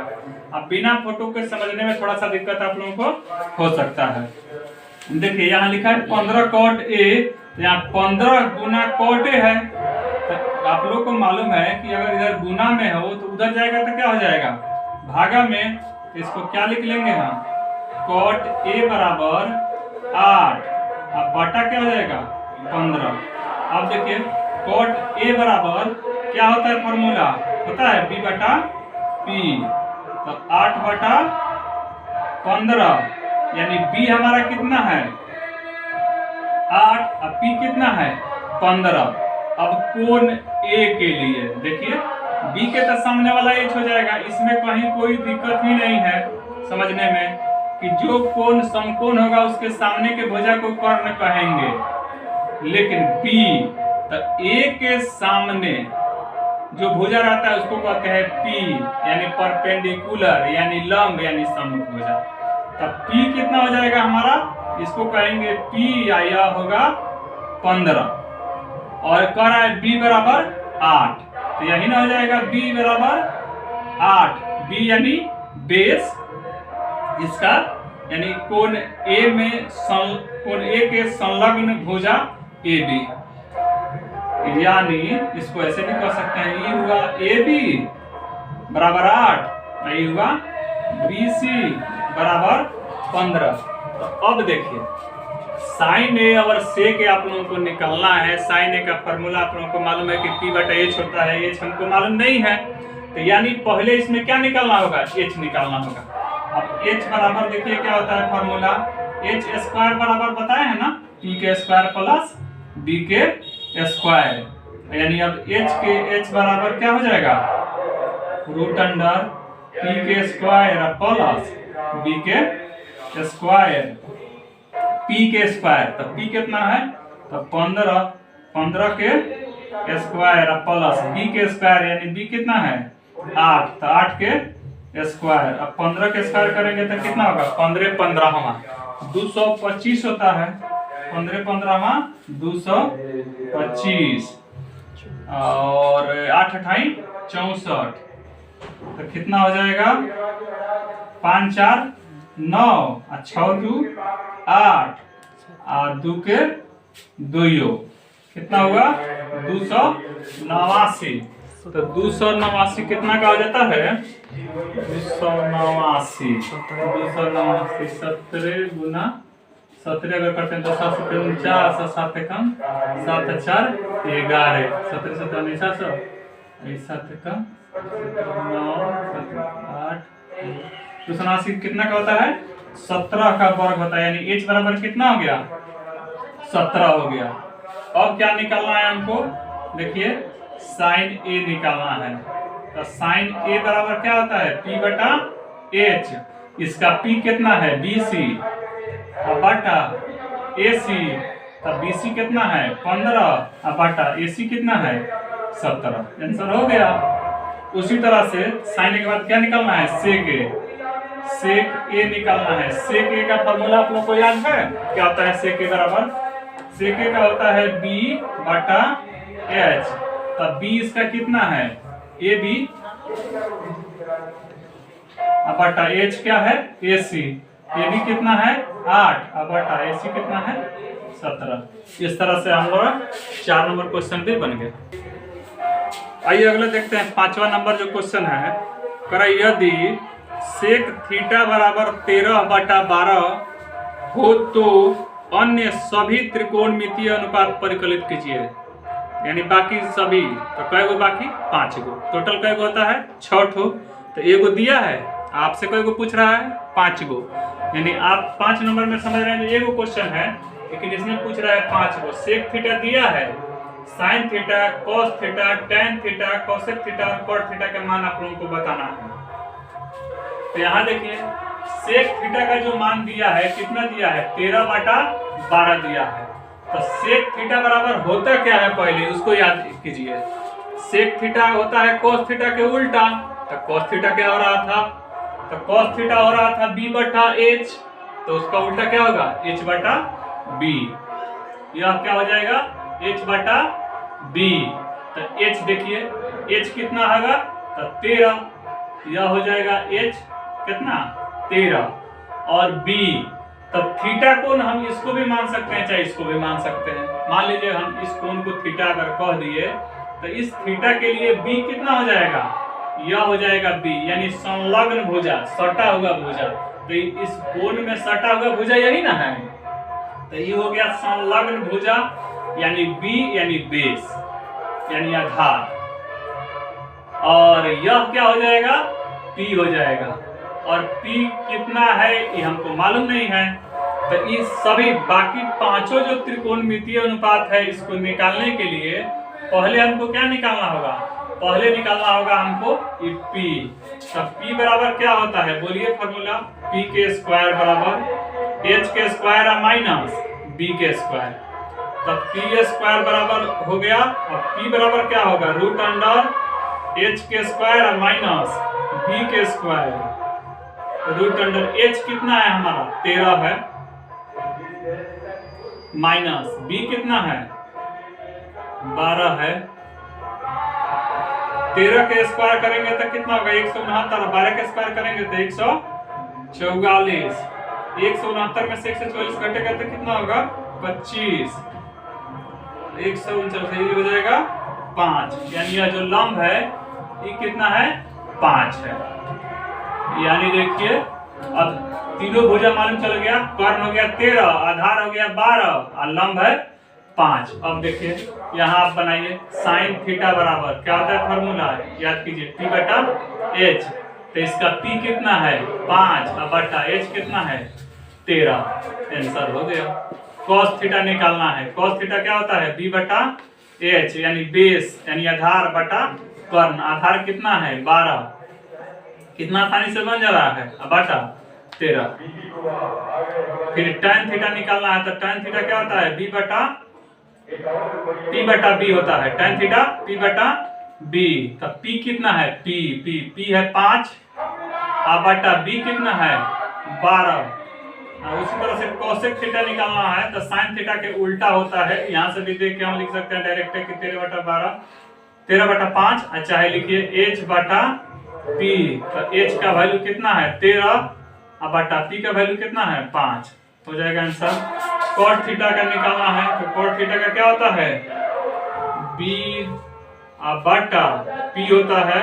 S1: अब बिना फोटो के समझने में थोड़ा सा दिक्कत आप लोगों को हो सकता है। देखिए यहाँ लिखा है 15 cot A, यहाँ 15 गुना cot A है। तो आप लोग को मालूम है कि अगर इधर गुना में हो तो उधर जाएगा तो क्या हो जाएगा? भागा में। इसको क्या लिख लेंगे हम? cot A बराबर 8, अब बटा क्या हो जाएगा? 15। अब देखिए cot A बराबर क्या होता है? फॉर्मूला होता है B/A P, तो 8/15 यानी B हमारा कितना है 8 और P कितना है 15। अब कोण A के लिए देखिए B के तो सामने वाला H हो जाएगा, इसमें कहीं कोई दिक्कत ही नहीं है समझने में कि जो कोण समकोण होगा उसके सामने के भुजा को कर्ण कहेंगे। लेकिन B तो A के सामने जो भुजा रहता है उसको कहते हैं P, यानी परपेंडिकुलर यानी लंब यानी सम्मुख भुजा। तब P कितना हो जाएगा हमारा, इसको कहेंगे P या यह होगा 15 और कह रहा है B बराबर 8, तो यही ना हो जाएगा B बराबर 8। B यानी बेस इसका यानी कोण A में कोण A के संलग्न भुजा AB, यानी इसको ऐसे भी कह सकते हैं ये हुआ AB बराबर 8, ये हुआ BC बराबर 15। तो अब देखिए साइन ए और सेक ए आप लोगों को निकालना है। साइन ए का फॉर्मूला आप लोगों को मालूम है कि P/H होता है, H हमको मालूम नहीं है, तो यानी पहले इसमें क्या निकालना होगा, H निकालना होगा। अब H बराबर देखिए क्या होता है फॉर्मूला, H स्क्वायर बराबर बताए हैं ना P के स्क्वायर प्लस B के स्क्वायर, यानी अब H बराबर क्या हो जाएगा रूट अंडर P के स्क्वायर प्लस B के स्क्वायर P के स्क्वायर। तो P कितना है तो 15 के स्क्वायर प्लस B के स्क्वायर यानी B कितना है 8, तो 8 के स्क्वायर। अब 15 के स्क्वायर करेंगे तो कितना होगा 15 225 होता है, 15 225 और 8 8 64, तो कितना हो जाएगा 5 4 9 और 6 2 8 और 2 के 2 कितना हुआ 289। तो 289 कितना का हो जाता है 289 17 गुना 17 अगर करते हैं तो 7 7 49 और 7 कम 7 4 11 17 17 9 7 कम 9 8 289 कितना का होता है 17 का वर्ग होता है, यानी H बराबर कितना हो गया 17 हो गया। अब क्या निकालना है हमको, देखिए साइन A निकालना है। तो साइन A बराबर क्या होता है P/H, इसका P कितना है BC बटा AC, तो BC कितना है 15 बटा AC कितना है 17, आंसर हो गया। उसी तरह से साइन के बाद क्या निकालना है सेक A निकालना है। सेक A का फॉर्मूला आप लोग को याद है क्या होता है, सेक A बराबर सेक A का होता है B/H, तो B इसका कितना है AB बटा H क्या है AC, AB कितना है 8 बटा AC कितना है 17। इस तरह से हम लोग 4 नंबर क्वेश्चन भी बन गए। आइए अगला देखते हैं 5वां नंबर जो क्वेश्चन है, करा यदि सेक थीटा बराबर 13/12 हो तो अन्य सभी त्रिकोणमितीय अनुपात परिकलित कीजिए, यानी बाकी सभी, तो कई गो बाकी 5 गो, टोटल कई गो होता है 6 ठो, तो एगो दिया है आपसे कई गो पूछ रहा है 5 गो, यानी आप 5 नंबर में समझ रहे हैं एगो क्वेश्चन है, लेकिन इसमें पूछ रहा है 5 गो। सेक थीटा दिया है, sine theta, cos theta, tan theta, cosec theta और कॉट थीटा का मान आप लोगों को बताना है। तो यहाँ देखिए सेक थीटा का जो मान दिया है कितना दिया है 13/12 दिया है। तो सेक थीटा बराबर होता क्या है पहले उसको याद कीजिए। सेक थीटा होता है कॉस थीटा के उल्टा, तो कॉस थीटा क्या हो रहा था, तो कॉस थीटा हो रहा था B/H, तो उसका उल्टा क्या होगा H/B, यह क्या हो जाएगा H/B। तो H देखिए H कितना होगा तो 13, यह हो जाएगा H कितना 13 और B, तो थीटा कोण हम इसको भी मान सकते हैं चाहे इसको भी मान सकते हैं। मान लीजिए हम इस कोण को थीटा अगर कह दिए तो इस थीटा के लिए B कितना हो जाएगा, यह हो जाएगा B, यानी संलग्न भुजा, सटा हुआ भुजा। तो इस कोण में सटा हुआ भुजा यही ना है, तो ये हो गया संलग्न भुजा यानी B यानी बेस यानी आधार, और यह क्या हो जाएगा P हो जाएगा। और P कितना है ये हमको मालूम नहीं है, तो इस सभी बाकी पांचों जो त्रिकोणमितीय अनुपात है इसको निकालने के लिए पहले हमको क्या निकालना होगा, पहले निकालना होगा हमको ये P। तब P बराबर क्या होता है, बोलिए फॉर्मूला। P के स्क्वायर बराबर H के स्क्वायर माइनस B के स्क्वायर। तब P स्क्वायर बराबर हो गया, और P बराबर क्या होगा, रूट अंडर H के स्क्वायर माइनस B के स्क्वायर। रूट अंडर H कितना है हमारा 13 है, माइनस B कितना है 12 है। 13 के स्क्वायर करेंगे तो कितना होगा 169, 12 के स्क्वायर करेंगे तो 144। 169 में से 144 घटेगा तो कितना होगा 25। 149 ये हो जाएगा 5, यानी यह जो लंब है ये कितना है 5 है। यानी देखिए अब तीनों भुजा मालूम चल गया, कर्ण हो गया 13, आधार हो गया 12 और लंब है 5। अब देखिए यहाँ आप बनाइए साइन थीटा बराबर क्या होता है फॉर्मूला, याद कीजिए P बटा H। तो इसका P कितना है 5 और बटा H कितना है 13, आंसर हो गया। cos थीटा निकालना है, cos थीटा क्या होता है B बटा H, यानी बेस यानी आधार बटा कर्ण। आधार कितना है 12, कितना आसानी से बन जा रहा है बटा 13। फिर tan थीटा निकालना है, तो tan थीटा क्या होता है P बटा B होता है, tan थीटा P बटा B। तब P कितना है P है 5 और बटा B कितना है 12। उसी तरह से cosec थीटा निकालना है, तो sin थीटा के उल्टा होता है। यहाँ से भी देख के हम लिख सकते हैं डायरेक्ट कि 13 बटा 5, चाहे लिखिए H बटा P। तो H का वैल्यू कितना है 13 और बटा P का वैल्यू कितना है 5, हो जाएगा आंसर। cot थीटा का निकालना है, तो cot थीटा का क्या होता है B और बटा P होता है।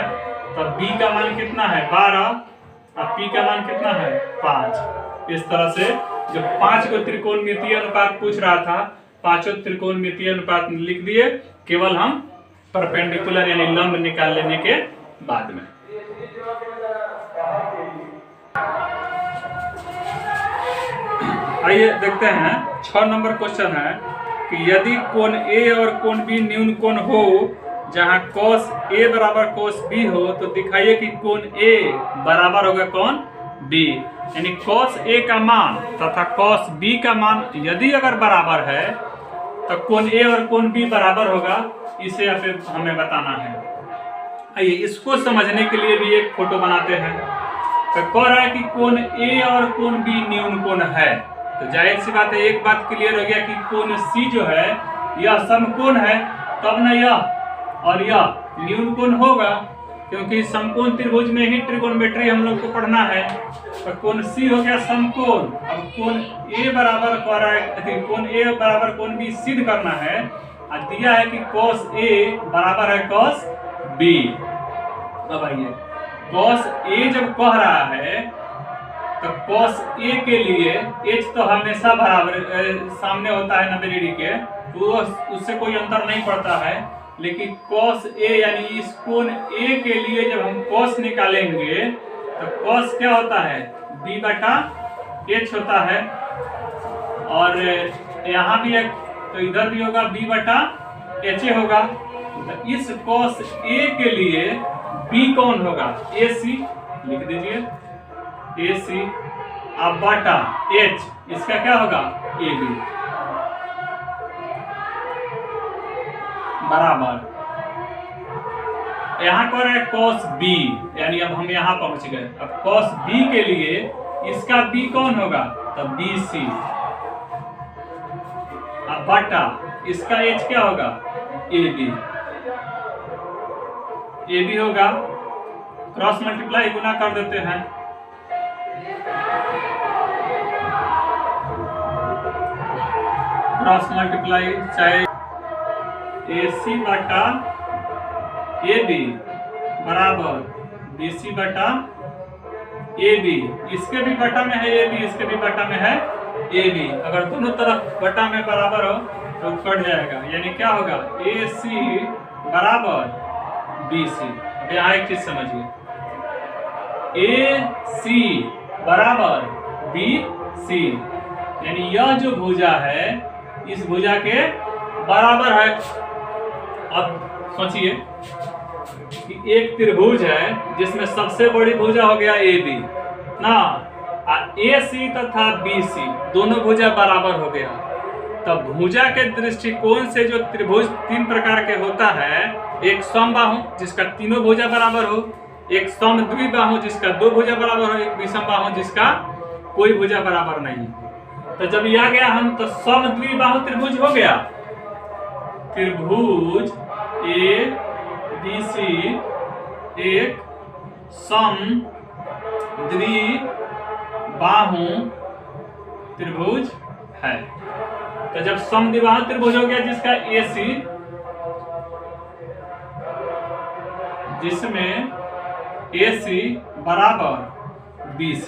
S1: तो B का मान कितना है 12 और P का मान कितना है 5। इस तरह से जब 5 को त्रिकोणमितीय अनुपात पूछ रहा था, पांचों त्रिकोणमितीय अनुपात लिख दिए, केवल हम परपेंडिकुलर यानी लंब निकाल लेने के बाद में। आइए देखते हैं 6 नंबर क्वेश्चन है कि यदि कोण A और कोण B न्यून कोण हो जहां cos A बराबर cos B हो, तो दिखाइए कि कोण A बराबर होगा कोण B। यानी cos A का मान तथा cos B का मान यदि अगर बराबर है तो कोण A और कोण B बराबर होगा, इसे हमें बताना है। आइए इसको समझने के लिए भी एक फोटो बनाते हैं। तो कह रहा है कि कोण A और कोण B न्यून कोण है, तो जाहिर सी बात है एक बात क्लियर हो गया कि कोण C जो है यह समकोण है, तब न यह और यह न्यून कोण होगा, क्योंकि समकोण त्रिभुज में ही ट्रिगोनोमेट्री हम लोग को पढ़ना है। तो कोण C हो गया समकोण। अब कोण A बराबर कह रहा है, कोण A बराबर कोण B सिद्ध करना है, और दिया है कि cos A बराबर है cos B। अब आइए cos A जब कह रहा है तो cos A के लिए H तो हमेशा बराबर सामने होता है 90 डिग्री के, तो उससे कोई अंतर नहीं पड़ता है। लेकिन cos A यानी इस कोण A के लिए जब हम cos निकालेंगे तो cos क्या होता है B बटा H होता है, और यहाँ भी एक तो इधर भी होगा B बटा H होगा। तो इस cos A के लिए B कौन होगा AC, लिख दीजिए AC, अब बटा H इसका क्या होगा AB बराबर। यहाँ पर है cos B, यानी अब हम यहाँ पहुंच गए। अब cos B के लिए इसका B कौन होगा, तो BC, अब बटा इसका H क्या होगा AB। AB होगा, क्रॉस मल्टीप्लाई गुना कर देते हैं, क्रॉस मल्टीप्लाई चाहे AC बटा AB बराबर BC बटा AB। इसके भी बटा में है AB, इसके भी बटा में है AB। अगर दोनों तरफ बटा में बराबर हो तो कट जाएगा, यानी क्या होगा AC बराबर BC। अब यहाँ एक चीज समझिए, AC बराबर BC, यानी यह जो भुजा है इस भुजा के बराबर है। अब सोचिए कि एक त्रिभुज है जिसमें सबसे बड़ी भुजा हो गया AB ना, AC तथा BC दोनों भुजा बराबर हो गया। तब भुजा के दृष्टिकोण से जो त्रिभुज तीन प्रकार के होता है, एक समबाहु जिसका तीनों भुजा बराबर हो, एक समद्विबाहु जिसका दो भुजा बराबर हो, एक विषमबाहु जिसका कोई भुजा बराबर नहीं। तो जब यह आ गया हम तो समद्विबाहु त्रिभुज हो गया। त्रिभुज ABC एक समद्विबाहु त्रिभुज है। तो जब समद्विबाहु त्रिभुज हो गया जिसका AC, जिसमें AC बराबर BC,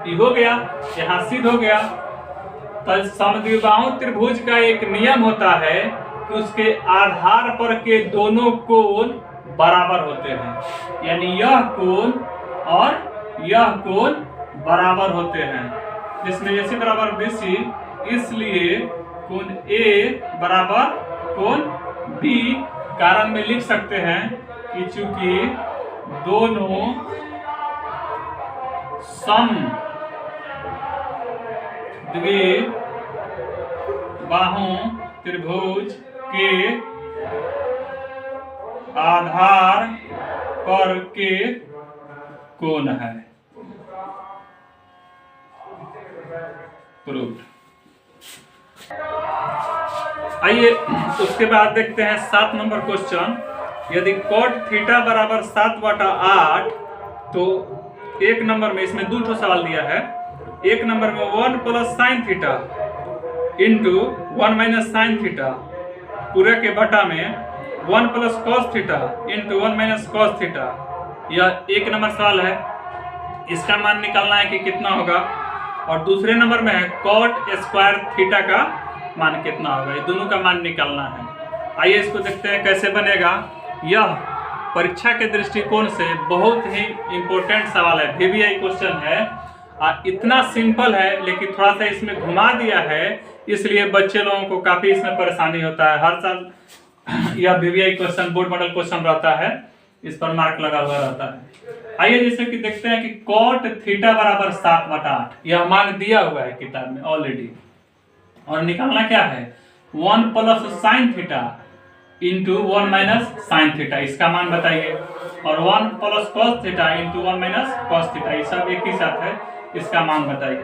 S1: ये हो गया, यहां सिद्ध हो गया। तो समद्विबाहु त्रिभुज का एक नियम होता है कि उसके आधार पर के दोनों कोण बराबर होते हैं, यानी यह कोण और यह कोण बराबर होते हैं। जिसमें AC बराबर BC, इसलिए कोण A बराबर कोण B। कारण में लिख सकते हैं कि चूंकि दोनों समद्विबाहु त्रिभुज के आधार पर के कोण है। प्रूव्ड। आइए उसके बाद देखते हैं 7 नंबर क्वेश्चन। यदि cot थीटा बराबर 7/8, तो एक नंबर में इसमें 2 सवाल दिया है। एक नंबर में 1 + sin theta into 1 - sin theta पूरे के बटा में 1 + cos theta into 1 - cos theta, यह एक नंबर सवाल है। इसका मान निकालना है कि कितना होगा। और दूसरे नंबर में है cot स्क्वायर थीटा का मान कितना होगा। ये दोनों का मान निकालना है। आइए इसको देखते हैं कैसे बनेगा। यह परीक्षा के दृष्टिकोण से बहुत ही इंपॉर्टेंट सवाल है, VBI क्वेश्चन है। इतना सिंपल है लेकिन थोड़ा सा इसमें घुमा दिया है, इसलिए बच्चे लोगों को काफी इसमें परेशानी होता है। हर साल यह VBI question board model question रहता है, इस पर मार्क लगा हुआ रहता है। आइए जैसे कि देखते हैं कि cot थीटा बराबर 7/8, यह मान दिया हुआ है किताब में ऑलरेडी। और निकालना क्या है, 1 + sin theta into 1 - sin theta, इसका मान बताइए। और 1 + cos theta into 1 - cos theta, ये सब एक ही साथ है, इसका मान बताइए।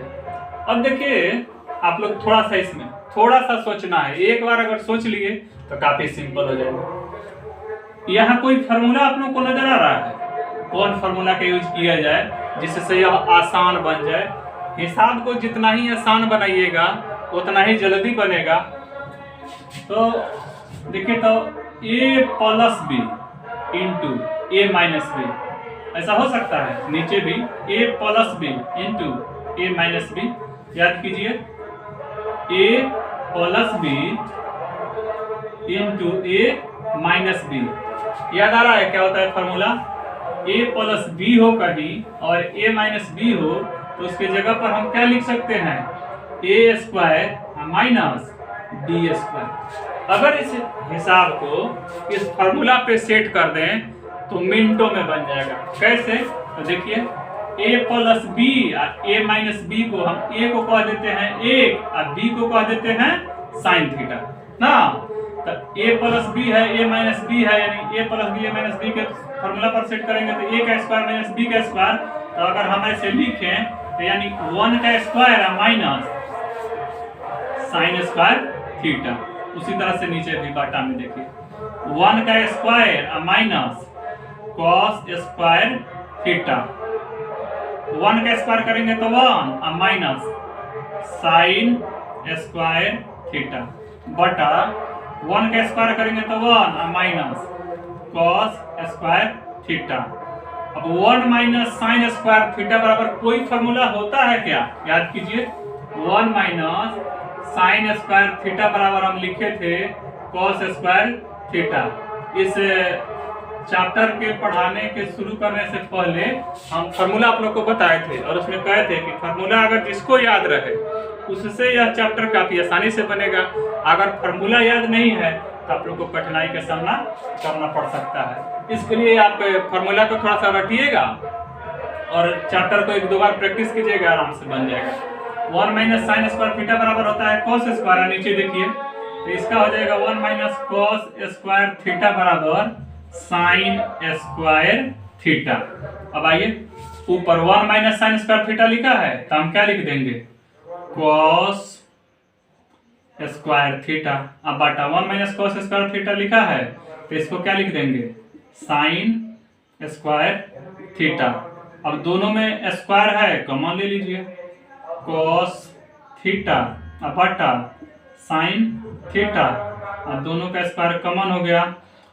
S1: अब देखिए आप लोग थोड़ा सा इसमें थोड़ा सा सोचना है। एक बार अगर सोच लिए तो काफी सिंपल हो जाएगा। यहाँ कोई फार्मूला आप लोग को नजर आ रहा है, कौन फार्मूला का यूज किया जाए जिससे यह आसान बन जाए। हिसाब को जितना ही आसान बनाइएगा उतना ही जल्दी बनेगा। तो देखिए तो A + B into A - B, ऐसा हो सकता है। नीचे भी A + B into A - B, याद कीजिए A + B into A - B। याद आ रहा है क्या होता है फार्मूला। A + B हो कहीं और A - B हो तो उसके जगह पर हम क्या लिख सकते हैं, A² - D²। अगर इस हिसाब को इस फार्मूला पे सेट कर दें तो मिनटों में बन जाएगा। कैसे, तो देखिए A + B और A - B को हम A को कह देते हैं 1 और B को कह देते हैं sin थीटा ना। तो A + B है, A - B है, यानी A + B A - B के फार्मूला पर सेट करेंगे तो A² - B²। तो अगर हम ऐसे लिखें तो यानी 1 का square minus sin square theta. उसी तरह से नीचे भी बाटा में देखिए 1 का square minus cos square theta. 1 का स्क्वायर करेंगे तो 1 माइनस sin स्क्वायर थीटा बटा 1 का स्क्वायर करेंगे तो 1 माइनस cos स्क्वायर थीटा। अब 1 माइनस sin स्क्वायर थीटा बराबर कोई फार्मूला होता है क्या, याद कीजिए। 1 माइनस sin स्क्वायर थीटा बराबर हम लिखे थे cos स्क्वायर थीटा। इस चैप्टर के पढ़ाने के शुरू करने से पहले हम फार्मूला आप लोग को बताए थे और उसमें कहे थे कि फार्मूला अगर जिसको याद रहे उससे यह चैप्टर काफी आसानी से बनेगा। अगर फार्मूला याद नहीं है तो आप लोग को कठिनाई का सामना करना पड़ सकता है। इसके लिए आप फार्मूला को थोड़ा सा रटिएगा और चैप्टर को 1-2 बार प्रैक्टिस कीजिएगा, आराम से बन जाएगा। 1 माइनस साइन स्क्वायर थीटा बराबर होता है कॉस स्क्वायर, नीचे देखिए तो इसका हो जाएगा 1 माइनस कॉस स्क्वायर थीटा बराबर साइन स्क्वायर थीटा। अब आइए ऊपर 1 माइनस साइन स्क्वायर थीटा लिखा है तो हम क्या लिख देंगे कॉस स्क्वायर थीटा। अब बटा 1 माइनस कॉस स्क्वायर थीटा लिखा है तो इसको क्या लिख देंगे साइन स्क्वायर थीटा। अब दोनों में स्क्वायर है कॉमन ले लीजिए कॉस थीटा अब बटा साइन थीटा। अब दोनों का स्क्वायर कॉमन हो गया।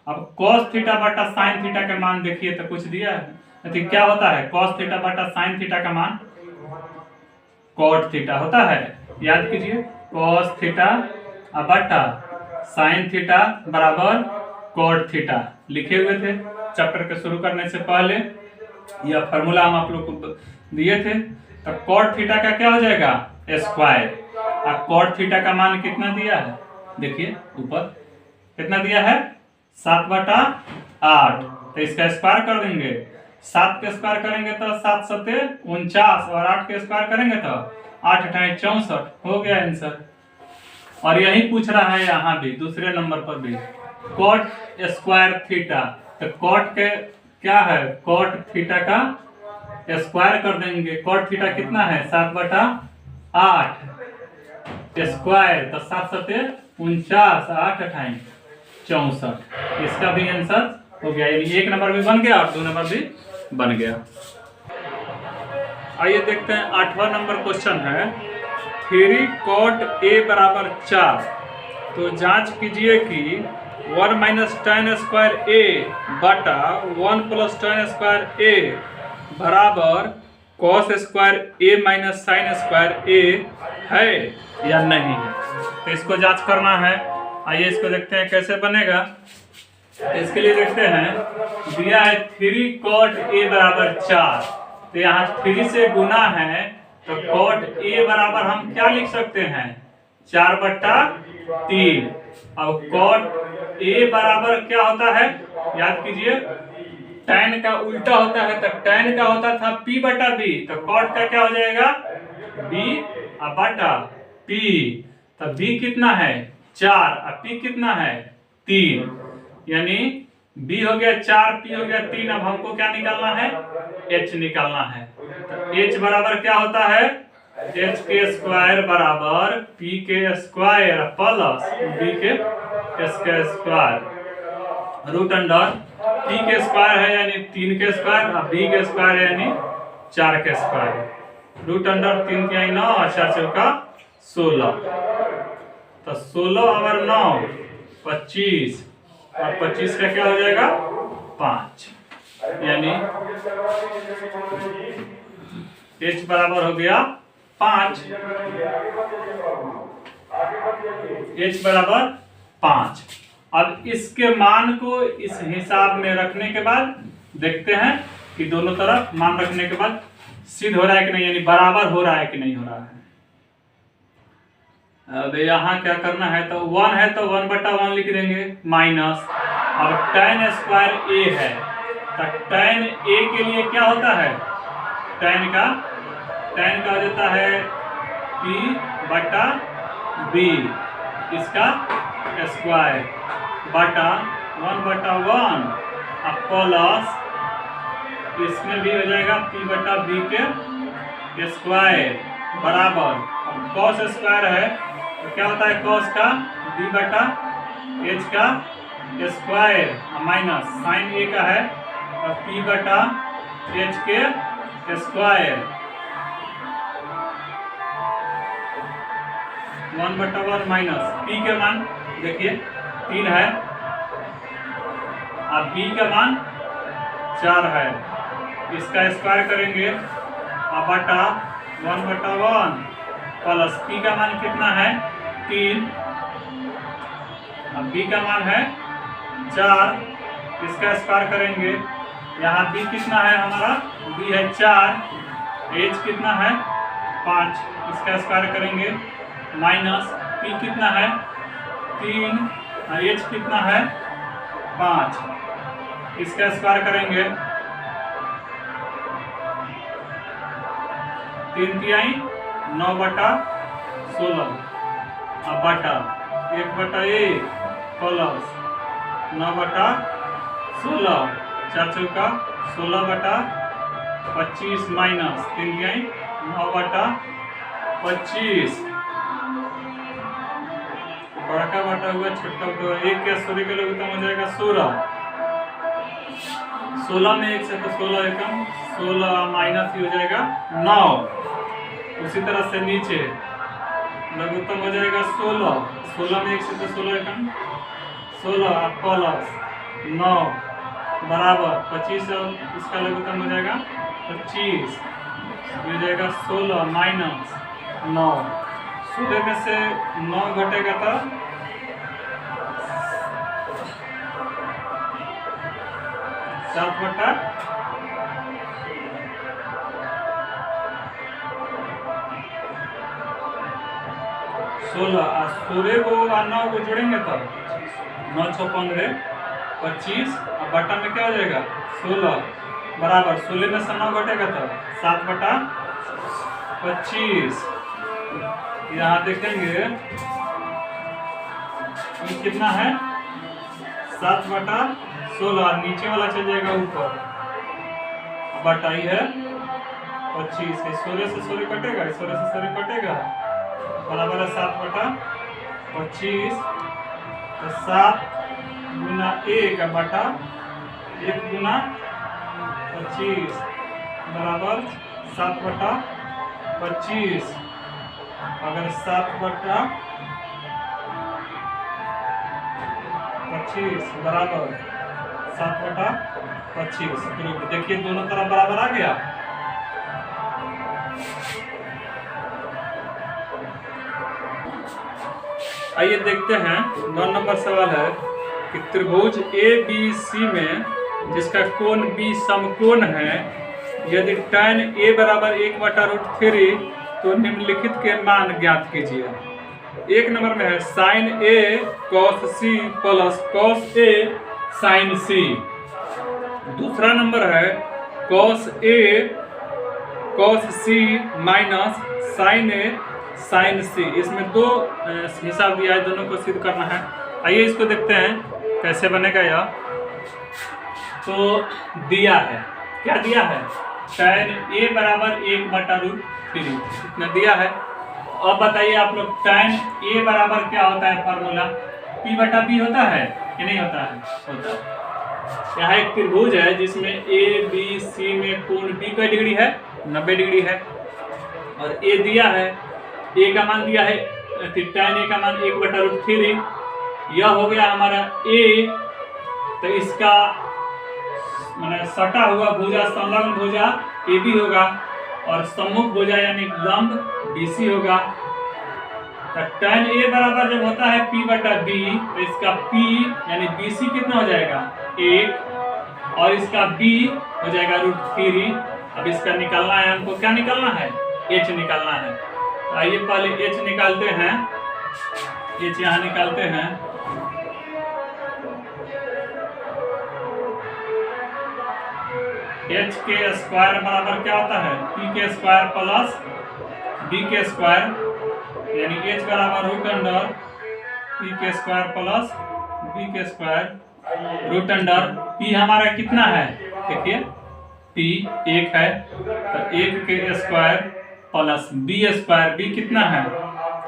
S1: अब cos थीटा बटा साइन थीटा का मान देखिए तो कुछ दिया है तो क्या होता है cos थीटा बटा साइन थीटा का मान cot थीटा होता है। याद कीजिए cos थीटा बटा साइन थीटा बराबर cot थीटा लिखे हुए थे चैप्टर के शुरू करने से पहले। यह फार्मूला हम आप लोग को दिए थे। तो cot थीटा का क्या हो जाएगा स्क्वायर। अब cot थीटा का मान कितना दिया है देखिए ऊपर कितना दिया है 7/8 तो इसका स्क्वायर कर देंगे। 7 के स्क्वायर करेंगे तो 7 7 49 और 8 के स्क्वायर करेंगे तो 8 8 64 हो गया आंसर। और यही पूछ रहा है यहाँ भी दूसरे नंबर पर भी cot स्क्वायर थीटा। तो cot के क्या है cot थीटा का स्क्वायर कर देंगे। cot थीटा कितना है 7/8 स्क्वायर तो 7 7 49 8 8 64। इसका भी आंसर हो गया, यानी 1 नंबर भी बन गया और 2 नंबर भी बन गया। आइए देखते हैं 8वां नंबर क्वेश्चन है 3 cot a बराबर 4। तो जांच कीजिए कि 1 माइनस tan स्क्वायर a बटा 1 प्लस tan स्क्वायर a बराबर cos square a minus sine square a है या नहीं है। तो इसको जांच करना है। आइए इसको देखते हैं कैसे बनेगा। इसके लिए देखते हैं दिया है 3 cot a बराबर 4। तो यहाँ 3 से गुना है तो cot a बराबर हम क्या लिख सकते हैं 4/3। अब cot a बराबर क्या होता है याद कीजिए tan का उल्टा होता है तो tan का होता था p/b तो cot का क्या हो जाएगा b/p। तो b कितना है 4 और p कितना है 3 यानी b हो गया 4 p हो गया 3। अब हमको क्या निकालना है h निकालना है। तो h बराबर क्या होता है h के स्क्वायर बराबर p के स्क्वायर प्लस b के स्क्वायर रूट अंडर p के स्क्वायर है यानी 3 के स्क्वायर और b के स्क्वायर है यानी 4 के स्क्वायर रूट अंडर 3 के 9 और 4 चौका 16। तो 16 और 9 25 और 25 का क्या हो जाएगा 5 यानी h बराबर हो गया 5। h बराबर 5। अब इसके मान को इस हिसाब में रखने के बाद देखते हैं कि दोनों तरफ मान रखने के बाद सिद्ध हो रहा है कि नहीं यानी बराबर हो रहा है कि नहीं हो रहा है। अब यहाँ क्या करना है तो 1 है तो 1/1 लिख देंगे माइनस। अब tan स्क्वायर a है तो tan a के लिए क्या होता है tan का हो जाता है p/b इसका स्क्वायर बटा 1/1 अब प्लस इसमें भी हो जाएगा p/b के स्क्वायर बराबर। अब cos स्क्वायर है तो क्या होता है cos का b/h का स्क्वायर माइनस साइन a का है तो p/h के स्क्वायर 1/1 माइनस p के मान देखिए 3 है अब b का मान 4 है इसका स्क्वायर करेंगे अब बटा 1/1 प्लस p का मान कितना है 3 अब b का मान है 4 इसका स्क्वायर करेंगे, यहाँ b कितना है हमारा, b है 4, h कितना है 5, इसका स्क्वायर करेंगे, माइनस p कितना है 3, h कितना है 5, इसका स्क्वायर करेंगे, 3 तिहाई 9/16, अब बटा 1/1 प्लस 9/16, 4 चौका 16/25 माइनस 3 तिहाई 9/25, बड़ा बटा हुआ छोटा बटा हुआ, 1 के 16 के लोग हो जाएगा 16, 16 में 1 से तो 16 एकम 16 माइनस ही हो जाएगा 9, उसी तरह से नीचे लघुत्तम हो जाएगा 16, 16 में 1 से तो 16 एकम 16 प्लस 9 बराबर 25, और इसका लघुत्तम हो जाएगा 25, हो जाएगा 16 माइनस 9, 16 में से 9 घटेगा तो 7/16, 16 को और 9 को जोड़ेंगे तो 9 6 15 25, और बटा में क्या हो जाएगा 16 बराबर 16 में से 9 घटेगा तो 7/25। यहाँ देखेंगे ये कितना है 7/16, नीचे वाला चल जाएगा ऊपर, बटा ही है 25, 16 से 16 कटेगा, 16 से 16 कटेगा, बराबर है 7/25, तो 7 गुना 1 बटा 1 गुना 25 बराबर 7/25, अगर 7/25 बराबर 7/25, देखिए दोनों तरफ बराबर आ गया। आइए देखते हैं 9 नंबर सवाल है कि त्रिभुज ABC में जिसका कोण B समकोण है, यदि tan A बराबर 1/√3 तो निम्नलिखित के मान ज्ञात कीजिए। 1 नंबर में है sin A cos C plus cos A sin C। दूसरा नंबर है cos A cos C minus sin A sin C। इसमें दो हिसाब दिया है, दोनों को सिद्ध करना है। आइए इसको देखते हैं कैसे बनेगा यह। तो दिया है, क्या दिया है, tan A बराबर 1/√3 इतना दिया है। अब बताइए आप लोग tan A बराबर क्या होता है, फार्मूला P/B होता है कि नहीं होता है, होता है। यहाँ एक त्रिभुज है जिसमें ABC में कोण B का डिग्री है 90 डिग्री है, और A दिया है, A का मान दिया है, tan A का मान 1/√3, यह हो गया हमारा A। तो इसका मैंने सटा हुआ भुजा संलग्न भुजा AB होगा, और सम्मुख भुजा यानी लंब BC होगा। तो tan A बराबर जब होता है P/B, तो इसका P यानी BC कितना हो जाएगा 1, और इसका B हो जाएगा √3। अब इसका निकालना है हमको, क्या निकालना है, H निकालना है। तो आइए पहले H निकालते हैं, H यहाँ निकालते हैं। H के स्क्वायर बराबर क्या होता है, P के स्क्वायर प्लस B के स्क्वायर, यानी H बराबर √P के स्क्वायर प्लस B के स्क्वायर √P हमारा कितना है, देखिए P 1 है, तो 1 के square plus B square, B कितना है,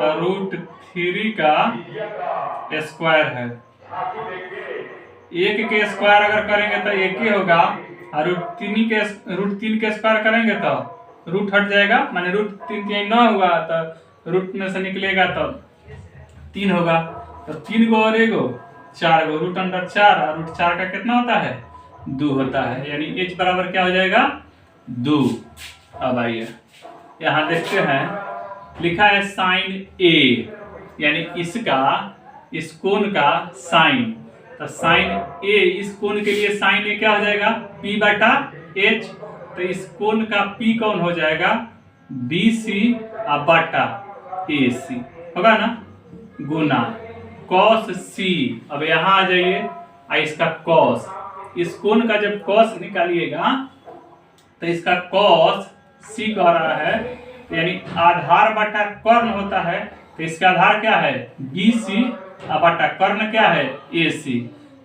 S1: तो √3 का स्क्वायर है। 1 के स्क्वायर अगर करेंगे तो 1 ही होगा, और √3 के स्क्वायर करेंगे तो रूट हट जाएगा, माने √3 9 हुआ, तो रूट में से निकलेगा तो 3 होगा, तो 3 गो और 1 गो 4 गो, √4, और √4 का कितना होता है 2 होता है, यानी H बराबर क्या हो जाएगा 2। अब आइए यहाँ देखते हैं, लिखा है sin A, यानी इसका इस कोण का साइन, तो साइन ए, इस कोण के लिए साइन ए क्या हो जाएगा, P बटा H। तो इस कोण का P कौन हो जाएगा, BC बटा AC होगा ना, गुना cos C। अब यहां आ जाइए, इसका cos, इस कोण का जब cos निकालिएगा तो इसका cos C कह रहा है, यानी आधार बटा कर्ण होता है, तो इसका आधार क्या है, BC बटा कर्ण क्या है, AC,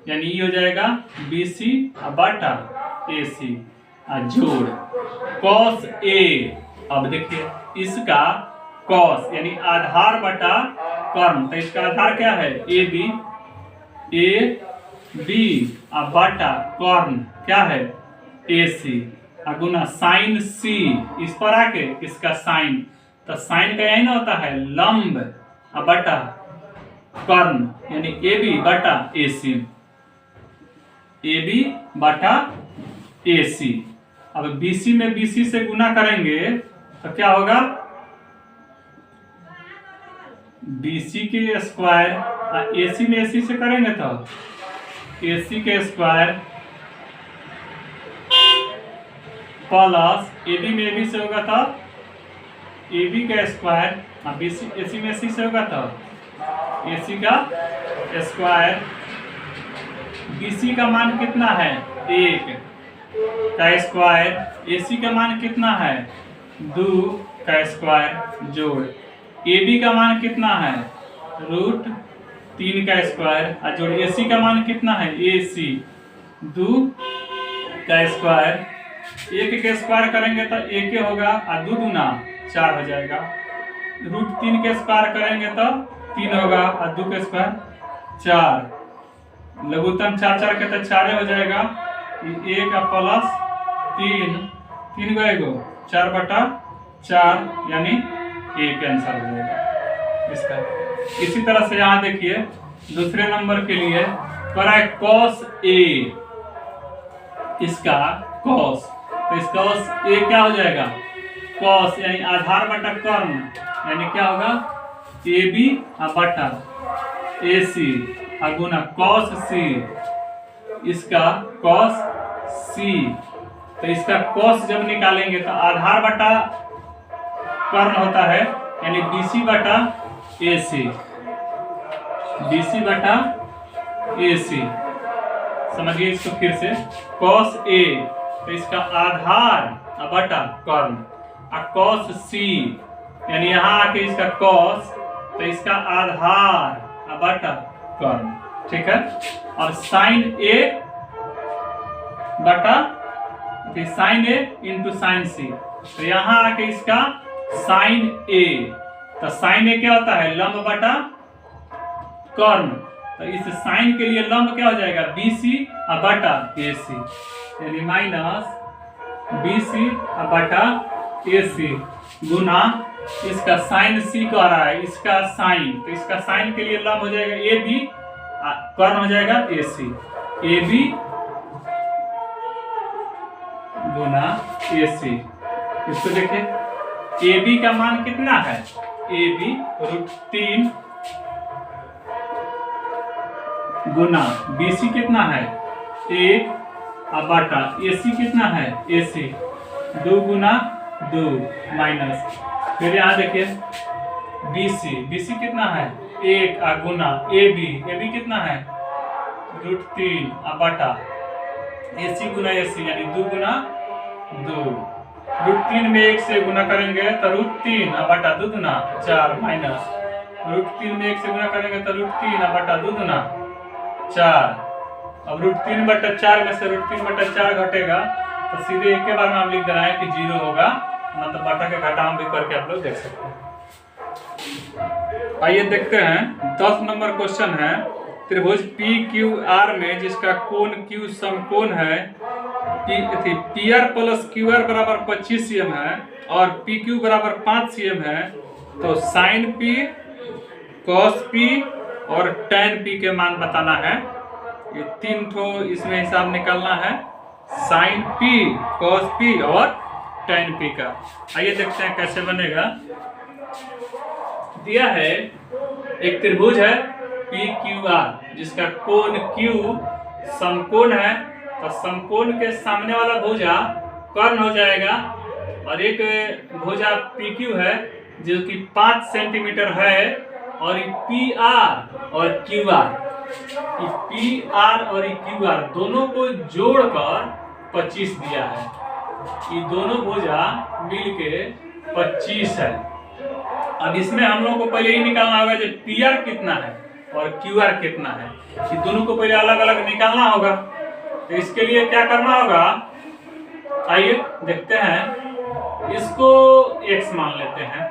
S1: यानी ये हो जाएगा BC बटा AC जोड़ cos A। अब देखिए इसका cos यानी आधार बटा कर्ण, तो इसका आधार क्या है, AB बटा कर्ण क्या है, AC गुना साइन C, इस पर आके इसका साइन, तो साइन का यही ना होता है लंब बटा कर्ण, यानी AB बटा AC, AB बटा AC। अब BC में BC से गुना करेंगे तो क्या होगा, BC के स्क्वायर, AC में AC से करेंगे तो AC के स्क्वायर प्लस AB में AB से होगा तो AB का स्क्वायर, BC AC में AC से होगा तो AC का स्क्वायर। BC का मान कितना है, 1 का स्क्वायर, AC का मान कितना है, 2 का स्क्वायर जोड़ AB का मान कितना है, √3 का स्क्वायर जोड़ AC का मान कितना है, AC 2 का स्क्वायर। 1 के स्क्वायर करेंगे तो 1 होगा और 2 दूना 4 हो जाएगा, √3 के स्क्वायर करेंगे तो 3 होगा और 2 के स्क्वायर 4, लघुत्तम 4 4 के तो 4 हो जाएगा, 1 प्लस 3 3 गएगो 4 बटा 4, यानी 1 आंसर हो जाएगा इसका। इसी तरह से यहाँ देखिए दूसरे नंबर के लिए करा है cos A, इसका cos, तो इसका A क्या हो जाएगा, cos यानी आधार बटा कर्ण, यानी क्या होगा AB बटा AC गुना cos C, इसका cos C। तो इसका cos जब निकालेंगे तो आधार बटा कर्ण होता है, यानी BC बटा AC, BC बटा AC। समझिए इसको फिर से, cos A तो इसका आधार बटा कर्ण, cos C यानी यहाँ आके इसका cos, तो इसका आधार बटा कर्ण, ठीक है। और sin A बटा sin A into sin C, तो यहाँ आके इसका sin A, तो sin A क्या होता है, लंब बटा कर्ण, तो इस साइन के लिए लंब क्या हो जाएगा, BC बटा AC, यानी माइनस BC बटा AC गुना इसका साइन C को आ रहा है, इसका साइन, तो इसका साइन के लिए लंब हो जाएगा AB, कर्ण हो जाएगा AC, AB गुना AC। इसको देखिए AB का मान कितना है, AB √3 गुना BC कितना है, 1 बटा AC कितना है, AC 2 गुना 2 माइनस, फिर यहाँ देखिए BC कितना है, 1 गुना AB कितना है, √3 बटा AC गुना AC, यानी 2 गुना 2, √3 में 1 से गुना करेंगे तो √3 बटा 2 गुना 4 माइनस, √3 में 1 से गुना करेंगे तो √3 बटा 2 गुना 4। अब √3 बटा 4 में से √3 बटा 4 घटेगा तो सीधे एक के बार में हम लिख देना है कि 0 होगा, मतलब बटा के घटा हम भी करके आप लोग देख सकते हैं। आइए देखते हैं 10 नंबर क्वेश्चन है, त्रिभुज PQR में जिसका कोण Q समकोण है, PR प्लस QR बराबर 25 cm है और PQ बराबर 5 cm है, तो साइन P cos P और tan P के मान बताना है। ये 3 ठो इसमें हिसाब निकालना है, साइन P, cos P और tan P का। आइए देखते हैं कैसे बनेगा। दिया है एक त्रिभुज है पी क्यू आर, जिसका कोण Q समकोण है, तो समकोण के सामने वाला भुजा कर्ण हो जाएगा, और एक भुजा PQ है जो कि 5 सेंटीमीटर है, और PR और QR, PR और QR दोनों को जोड़कर 25 दिया है। ये दोनों भुजा मिलके 25 है। अब इसमें हम लोगों को पहले ही निकालना होगा जो PR कितना है और QR कितना है, ये दोनों को पहले अलग अलग निकालना होगा। तो इसके लिए क्या करना होगा, आइए देखते हैं। इसको x मान लेते हैं,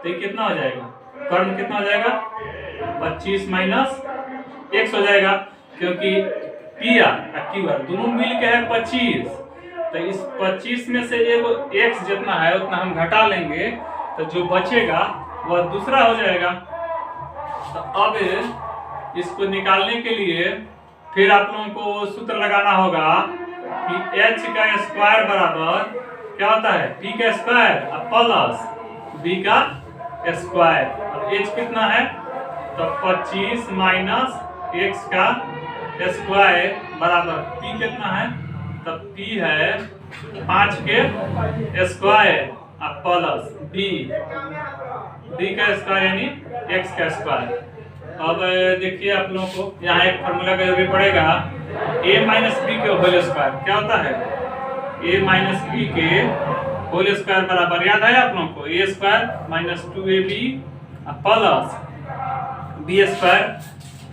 S1: तो ये कितना हो जाएगा, कर्ण कितना हो जाएगा, 25 माइनस x हो जाएगा, क्योंकि PR और QR दोनों मिल के है 25। तो इस 25 में से एगो x जितना है उतना हम घटा लेंगे, तो जो बचेगा वह दूसरा हो जाएगा। तो अब इसको निकालने के लिए फिर आप लोगों को सूत्र लगाना होगा कि h का स्क्वायर बराबर क्या होता है, p का स्क्वायर प्लस b का स्क्वायर, और h कितना है, तो 25 माइनस x का स्क्वायर बराबर p कितना है, तो p है 5 के स्क्वायर प्लस b का स्क्वायर यानी x का स्क्वायर। अब देखिए आप लोगों को यहाँ एक फार्मूला का जरूरी पड़ेगा, a माइनस बी के होल स्क्वायर क्या होता है, a माइनस बी के होल स्क्वायर बराबर, याद है आप लोगों को, a square minus 2ab plus b square.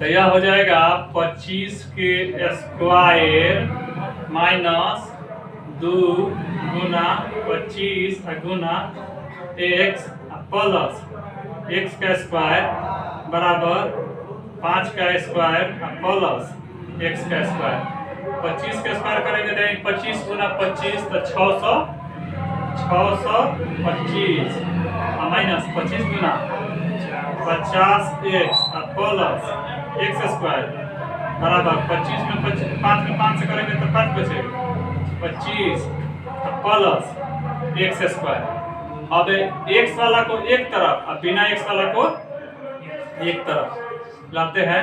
S1: तो यह हो जाएगा 25 के स्क्वायर माइनस 2 गुना 25 गुना x प्लस x का स्क्वायर बराबर 5 का स्क्वायर प्लस x का स्क्वायर। 25 का स्क्वायर करेंगे तो 25 गुना 25 तो 625 माइनस 25 गुना 50x प्लस x स्क्वायर बराबर 25 में 5 से करेंगे तो 5 बचेगा, 25 प्लस x स्क्वायर। अब x वाला को एक तरफ और बिना x वाला को एक तरफ लाते हैं,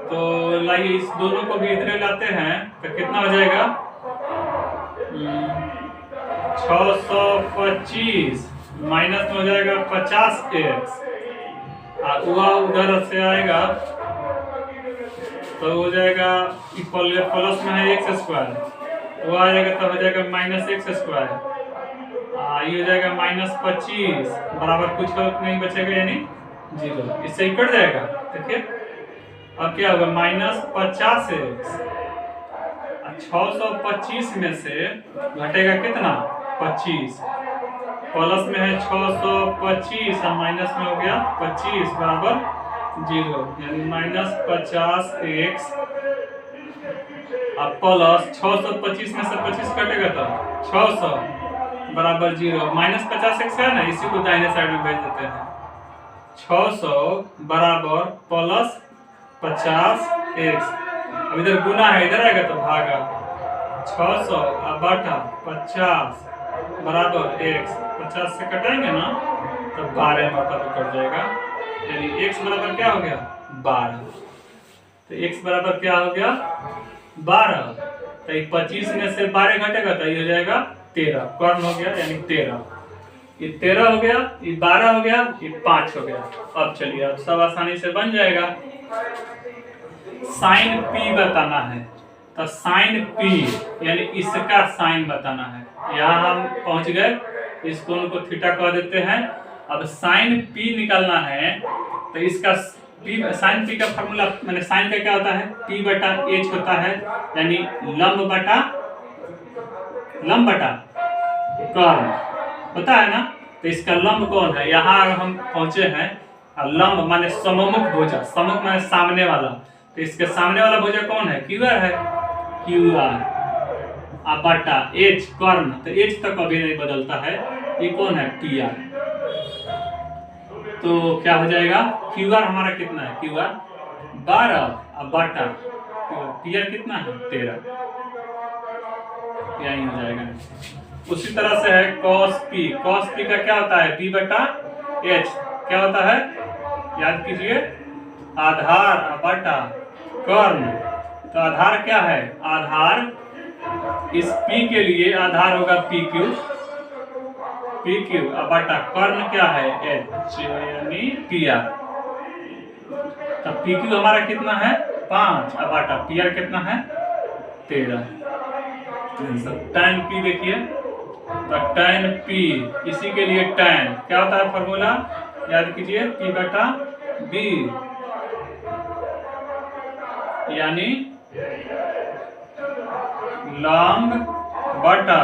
S1: तो लाइए इस दोनों को भी इधर लाते हैं, तो कितना हो जाएगा 625 माइनस में हो जाएगा 50x, और वह उधर से आएगा तो हो जाएगा प्लस में है x स्क्वायर, वो आ जाएगा तो हो जाएगा माइनस x स्क्वायर, ये हो जाएगा माइनस 25 बराबर कुछ नहीं बचेगा यानी 0, इससे ही कट जाएगा। देखिए अब क्या होगा, माइनस 50x, 625 में से घटेगा कितना 25, प्लस में है 625 और माइनस में हो गया 25 बराबर 0, यानी माइनस 50x और प्लस 625 में से 25 कटेगा तो 600 बराबर 0, माइनस 50x है ना, इसी को दाहिने साइड में भेज देते हैं। 600 बराबर प्लस 50x, अब इधर गुना है, इधर आएगा तो भागा, 600 बटा 50 बराबर x, 50 से कटाएंगे ना तो 12 मतलब कट जाएगा, यानी x बराबर क्या हो गया 12। तो x बराबर क्या हो गया 12, तो 25 में से 12 घटेगा तो ये हो जाएगा 13, कर्ण हो गया यानी 13, ये 13 हो गया, ये 12 हो गया, ये 5 हो गया। अब चलिए अब सब आसानी से बन जाएगा। साइन p बताना है, तो साइन p यानी इसका साइन बताना है। यहाँ हम पहुंच गए, इस कोण को थीटा कह देते हैं। अब साइन p निकालना है, तो इसका साइन p का फॉर्मूला मैंने साइन का क्या होता है p बटा h होता है, यानी लंब बटा कर्ण होता है ना। तो इसका लंब कौन है, यहाँ हम पहुंचे हैं, लंब माने सममुख भुजा, सम्मुख माने सामने वाला, तो इसके सामने वाला भुजा कौन है QR है, QR बटा h कर्ण, तो h तक कभी नहीं बदलता है, ये कौन है PR। तो क्या हो जाएगा QR हमारा कितना है, QR 12 बटा PR कितना है 13, यही हो जाएगा। उसी तरह से है cos p का क्या होता है p बटा h, क्या होता है याद कीजिए आधार बटा कर्ण। तो आधार क्या है? आधार इस P के लिए आधार होगा PQ बटा कर्ण क्या है? H यानी PR। तो PQ हमारा कितना है? 5 बटा PR कितना है? 13। tan P देखिए, तो tan P इसी के लिए tan क्या होता है फॉर्मूला याद कीजिए, P बटा B यानी लंब बटा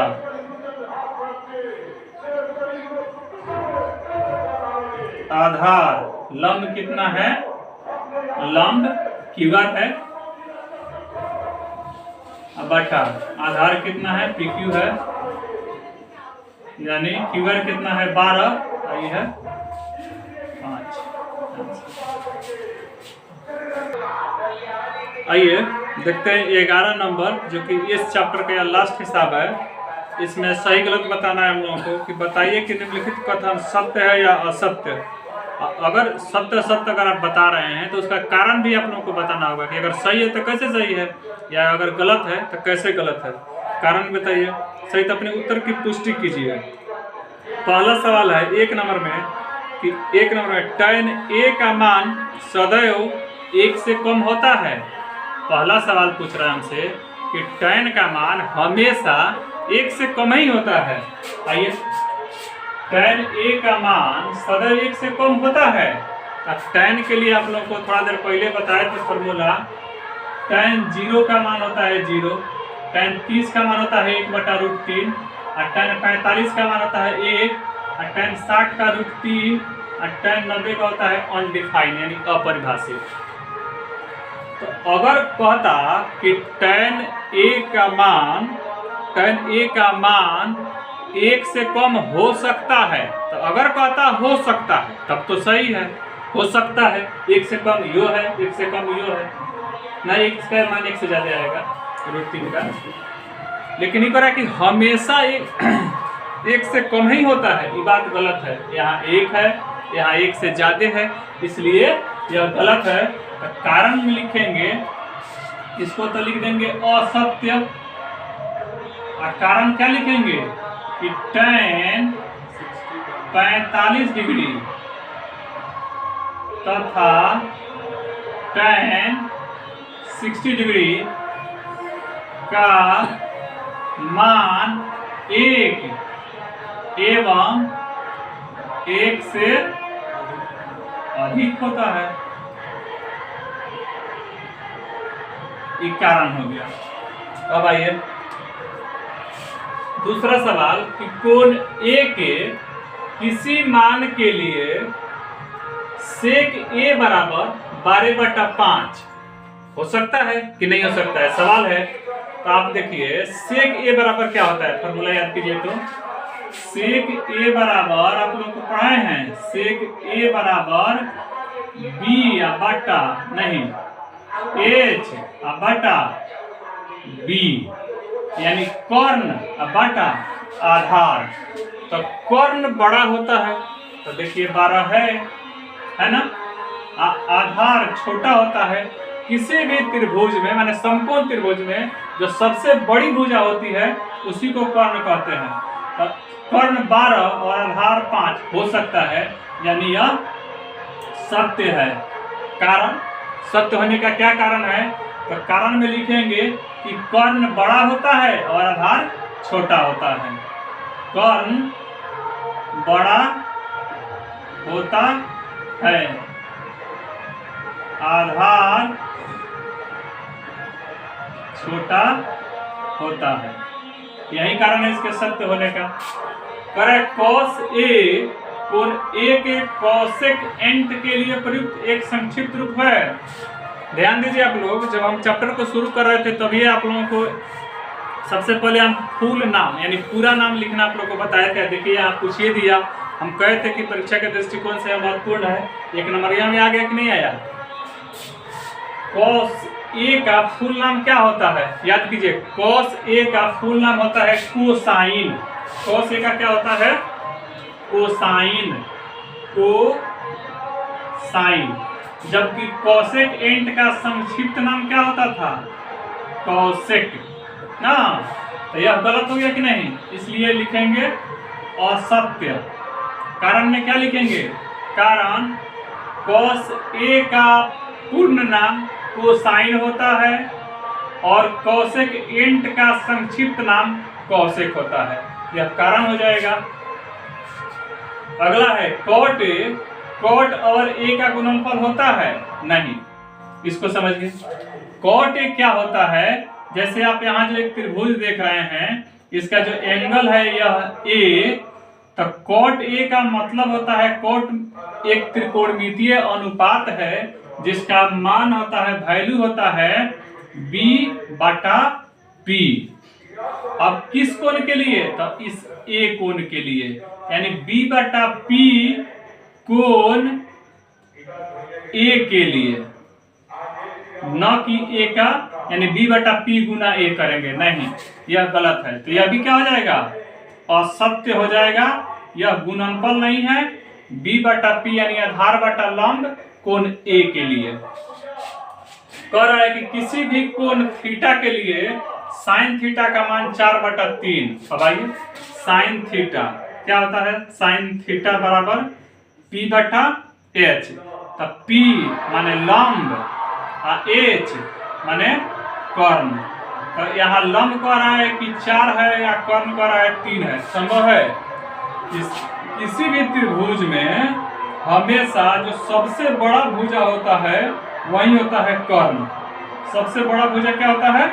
S1: आधार। लंब कितना है? लंब QR है बटा आधार कितना है? PQ है, यानी QR कितना है? 12 और ये है 5। आइए देखते हैं 11 नंबर, जो कि इस चैप्टर का लास्ट हिसाब है। इसमें सही गलत बताना है हम लोगों को कि बताइए कि निम्नलिखित कथन सत्य है या असत्य। अगर सत्य अगर आप बता रहे हैं तो उसका कारण भी आप लोगों को बताना होगा कि अगर सही है तो कैसे सही है, या अगर गलत है तो कैसे गलत है। कारण बताइए, सही तो अपने उत्तर की पुष्टि कीजिए। पहला सवाल है 1 नंबर में कि 1 नंबर में tan A का मान सदैव 1 से कम होता है। पहला सवाल पूछ रहा है हमसे कि tan का मान हमेशा 1 से कम ही होता है। आइए, tan A का मान सदैव 1 से कम होता है। tan के लिए आप लोगों को थोड़ा देर पहले बताया था फॉर्मूला। tan 0 का मान होता है 0, tan 30 का मान होता है 1/√3, और tan 45 का मान होता है 1, और tan 60 का √3, और tan 90 का होता है अनडिफाइंड यानी अपरिभाषित। तो अगर कहता कि tan A का मान 1 से कम हो सकता है, तो अगर कहता हो सकता है तब तो सही है, हो सकता है 1 से कम यो है, 1 से कम यो है ना, 1 का मान 1 से ज्यादा आएगा √3 का। लेकिन ये कह रहा है कि हमेशा 1 से कम ही होता है, ये बात गलत है। यहाँ 1 है, यहाँ 1 से ज्यादा है, इसलिए यह गलत है। तो कारण में लिखेंगे, इसको तो लिख देंगे असत्य, और कारण क्या लिखेंगे कि tan 45 डिग्री तथा tan 60 डिग्री का मान 1 एवं 1 से अधिक होता है। ये कारण हो गया। अब आइए दूसरा सवाल कि कोण A के किसी मान के लिए sec A बराबर 12/5 हो सकता है कि नहीं हो सकता है, सवाल है। तो आप देखिए sec A बराबर क्या होता है, फॉर्मूला याद कीजिए। तो sec A बराबर आप लोग को पढ़ाए हैं, sec A बराबर B बटा नहीं H बटा B यानी कर्ण बटा आधार। तो कर्ण बड़ा होता है, तो देखिए 12 है ना। आधार छोटा होता है। किसी भी त्रिभुज में, माने समकोण त्रिभुज में जो सबसे बड़ी भुजा होती है उसी को कर्ण कहते हैं। तो कर्ण 12 और आधार 5 हो सकता है, यानी यह सत्य है। कारण सत्य होने का क्या कारण है? तो कारण में लिखेंगे कि कर्ण बड़ा होता है और आधार छोटा होता है। कर्ण बड़ा होता है, आधार छोटा होता है। यही कारण है इसके सत्य होने का। करेक्ट cos A कोण A के cosec एंट के लिए प्रयुक्त एक संक्षिप्त रूप है। ध्यान दीजिए आप लोग, जब हम चैप्टर को शुरू कर रहे थे तभी आप लोगों को सबसे पहले हम फुल नाम यानी पूरा नाम लिखना आप लोगों को बताया था। देखिए यहाँ पूछिए दिया, हम कहे थे कि परीक्षा के दृष्टिकोण से महत्वपूर्ण है। 1 नंबर में आ गया कि नहीं आया? cos A का फुल नाम क्या होता है? याद कीजिए, cos A का फुल नाम होता है कोसाइन। cos A का क्या होता है? कोसाइन। कोसाइन। जबकि कॉसेक एंट का संक्षिप्त नाम क्या होता था? कॉसेक ना। तो यह गलत हो गया कि नहीं, इसलिए लिखेंगे असत्य। कारण में क्या लिखेंगे? कारण कॉस ए का पूर्ण नाम कोसाइन होता है और कॉसेक एंट का संक्षिप्त नाम कॉसेक होता है। यह कारण हो जाएगा। अगला है कॉट ए। कॉट और ए का गुणनफल होता है? नहीं। इसको समझिए। कॉट ए क्या होता है? जैसे आप यहाँ जो एक त्रिभुज देख रहे हैं, इसका जो एंगल है यह ए, तो कॉट ए का मतलब होता है, कॉट एक त्रिकोणमितीय अनुपात है जिसका मान होता है, वैल्यू होता है b/p। अब किस कोण के लिए? तो इस ए कोण के लिए, यानी b/p कोण ए के लिए, न कि ए का, यानी b/p गुना ए करेंगे, नहीं, यह गलत है। तो यह भी क्या हो जाएगा? असत्य हो जाएगा। यह गुणनफल नहीं है। b/p यानी आधार बटा लंब कोण ए के लिए। कह रहा है कि किसी भी कोण थीटा के लिए साइन थीटा का मान 4/3। अब आइए, साइन थीटा क्या होता है? साइन थीटा बराबर p/h। तो p माने लंब और h माने कर्ण। तो यहाँ लंब कह रहा है कि 4 है या कर्ण कह रहा है 3 है। संभव है? किसी भी त्रिभुज में हमेशा जो सबसे बड़ा भुजा होता है वही होता है कर्ण। सबसे बड़ा भुजा क्या होता है?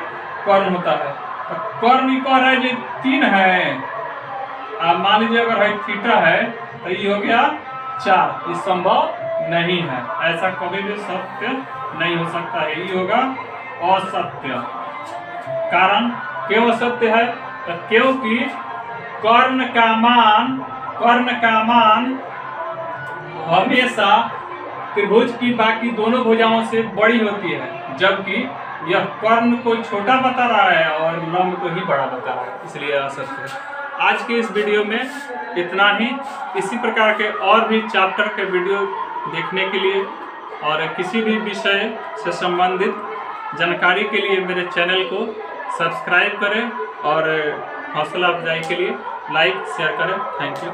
S1: कर्ण होता है। तो कर्ण कह रहा है जो 3 है, आप मान लीजिए अगर है थीटा है तो ये हो गया 4। ये संभव नहीं है, ऐसा कभी भी सत्य नहीं हो सकता है, ये होगा असत्य। कारण क्यों असत्य है? तो क्योंकि कर्ण का मान हमेशा त्रिभुज की बाकी दोनों भुजाओं से बड़ी होती है, जबकि यह कर्ण को छोटा बता रहा है और लंब को ही बड़ा बता रहा है, इसलिए असत्य है। आज के इस वीडियो में इतना ही। इसी प्रकार के और भी चैप्टर के वीडियो देखने के लिए और किसी भी विषय से संबंधित जानकारी के लिए मेरे चैनल को सब्सक्राइब करें और हौसला अफजाई के लिए लाइक शेयर करें। Thank you.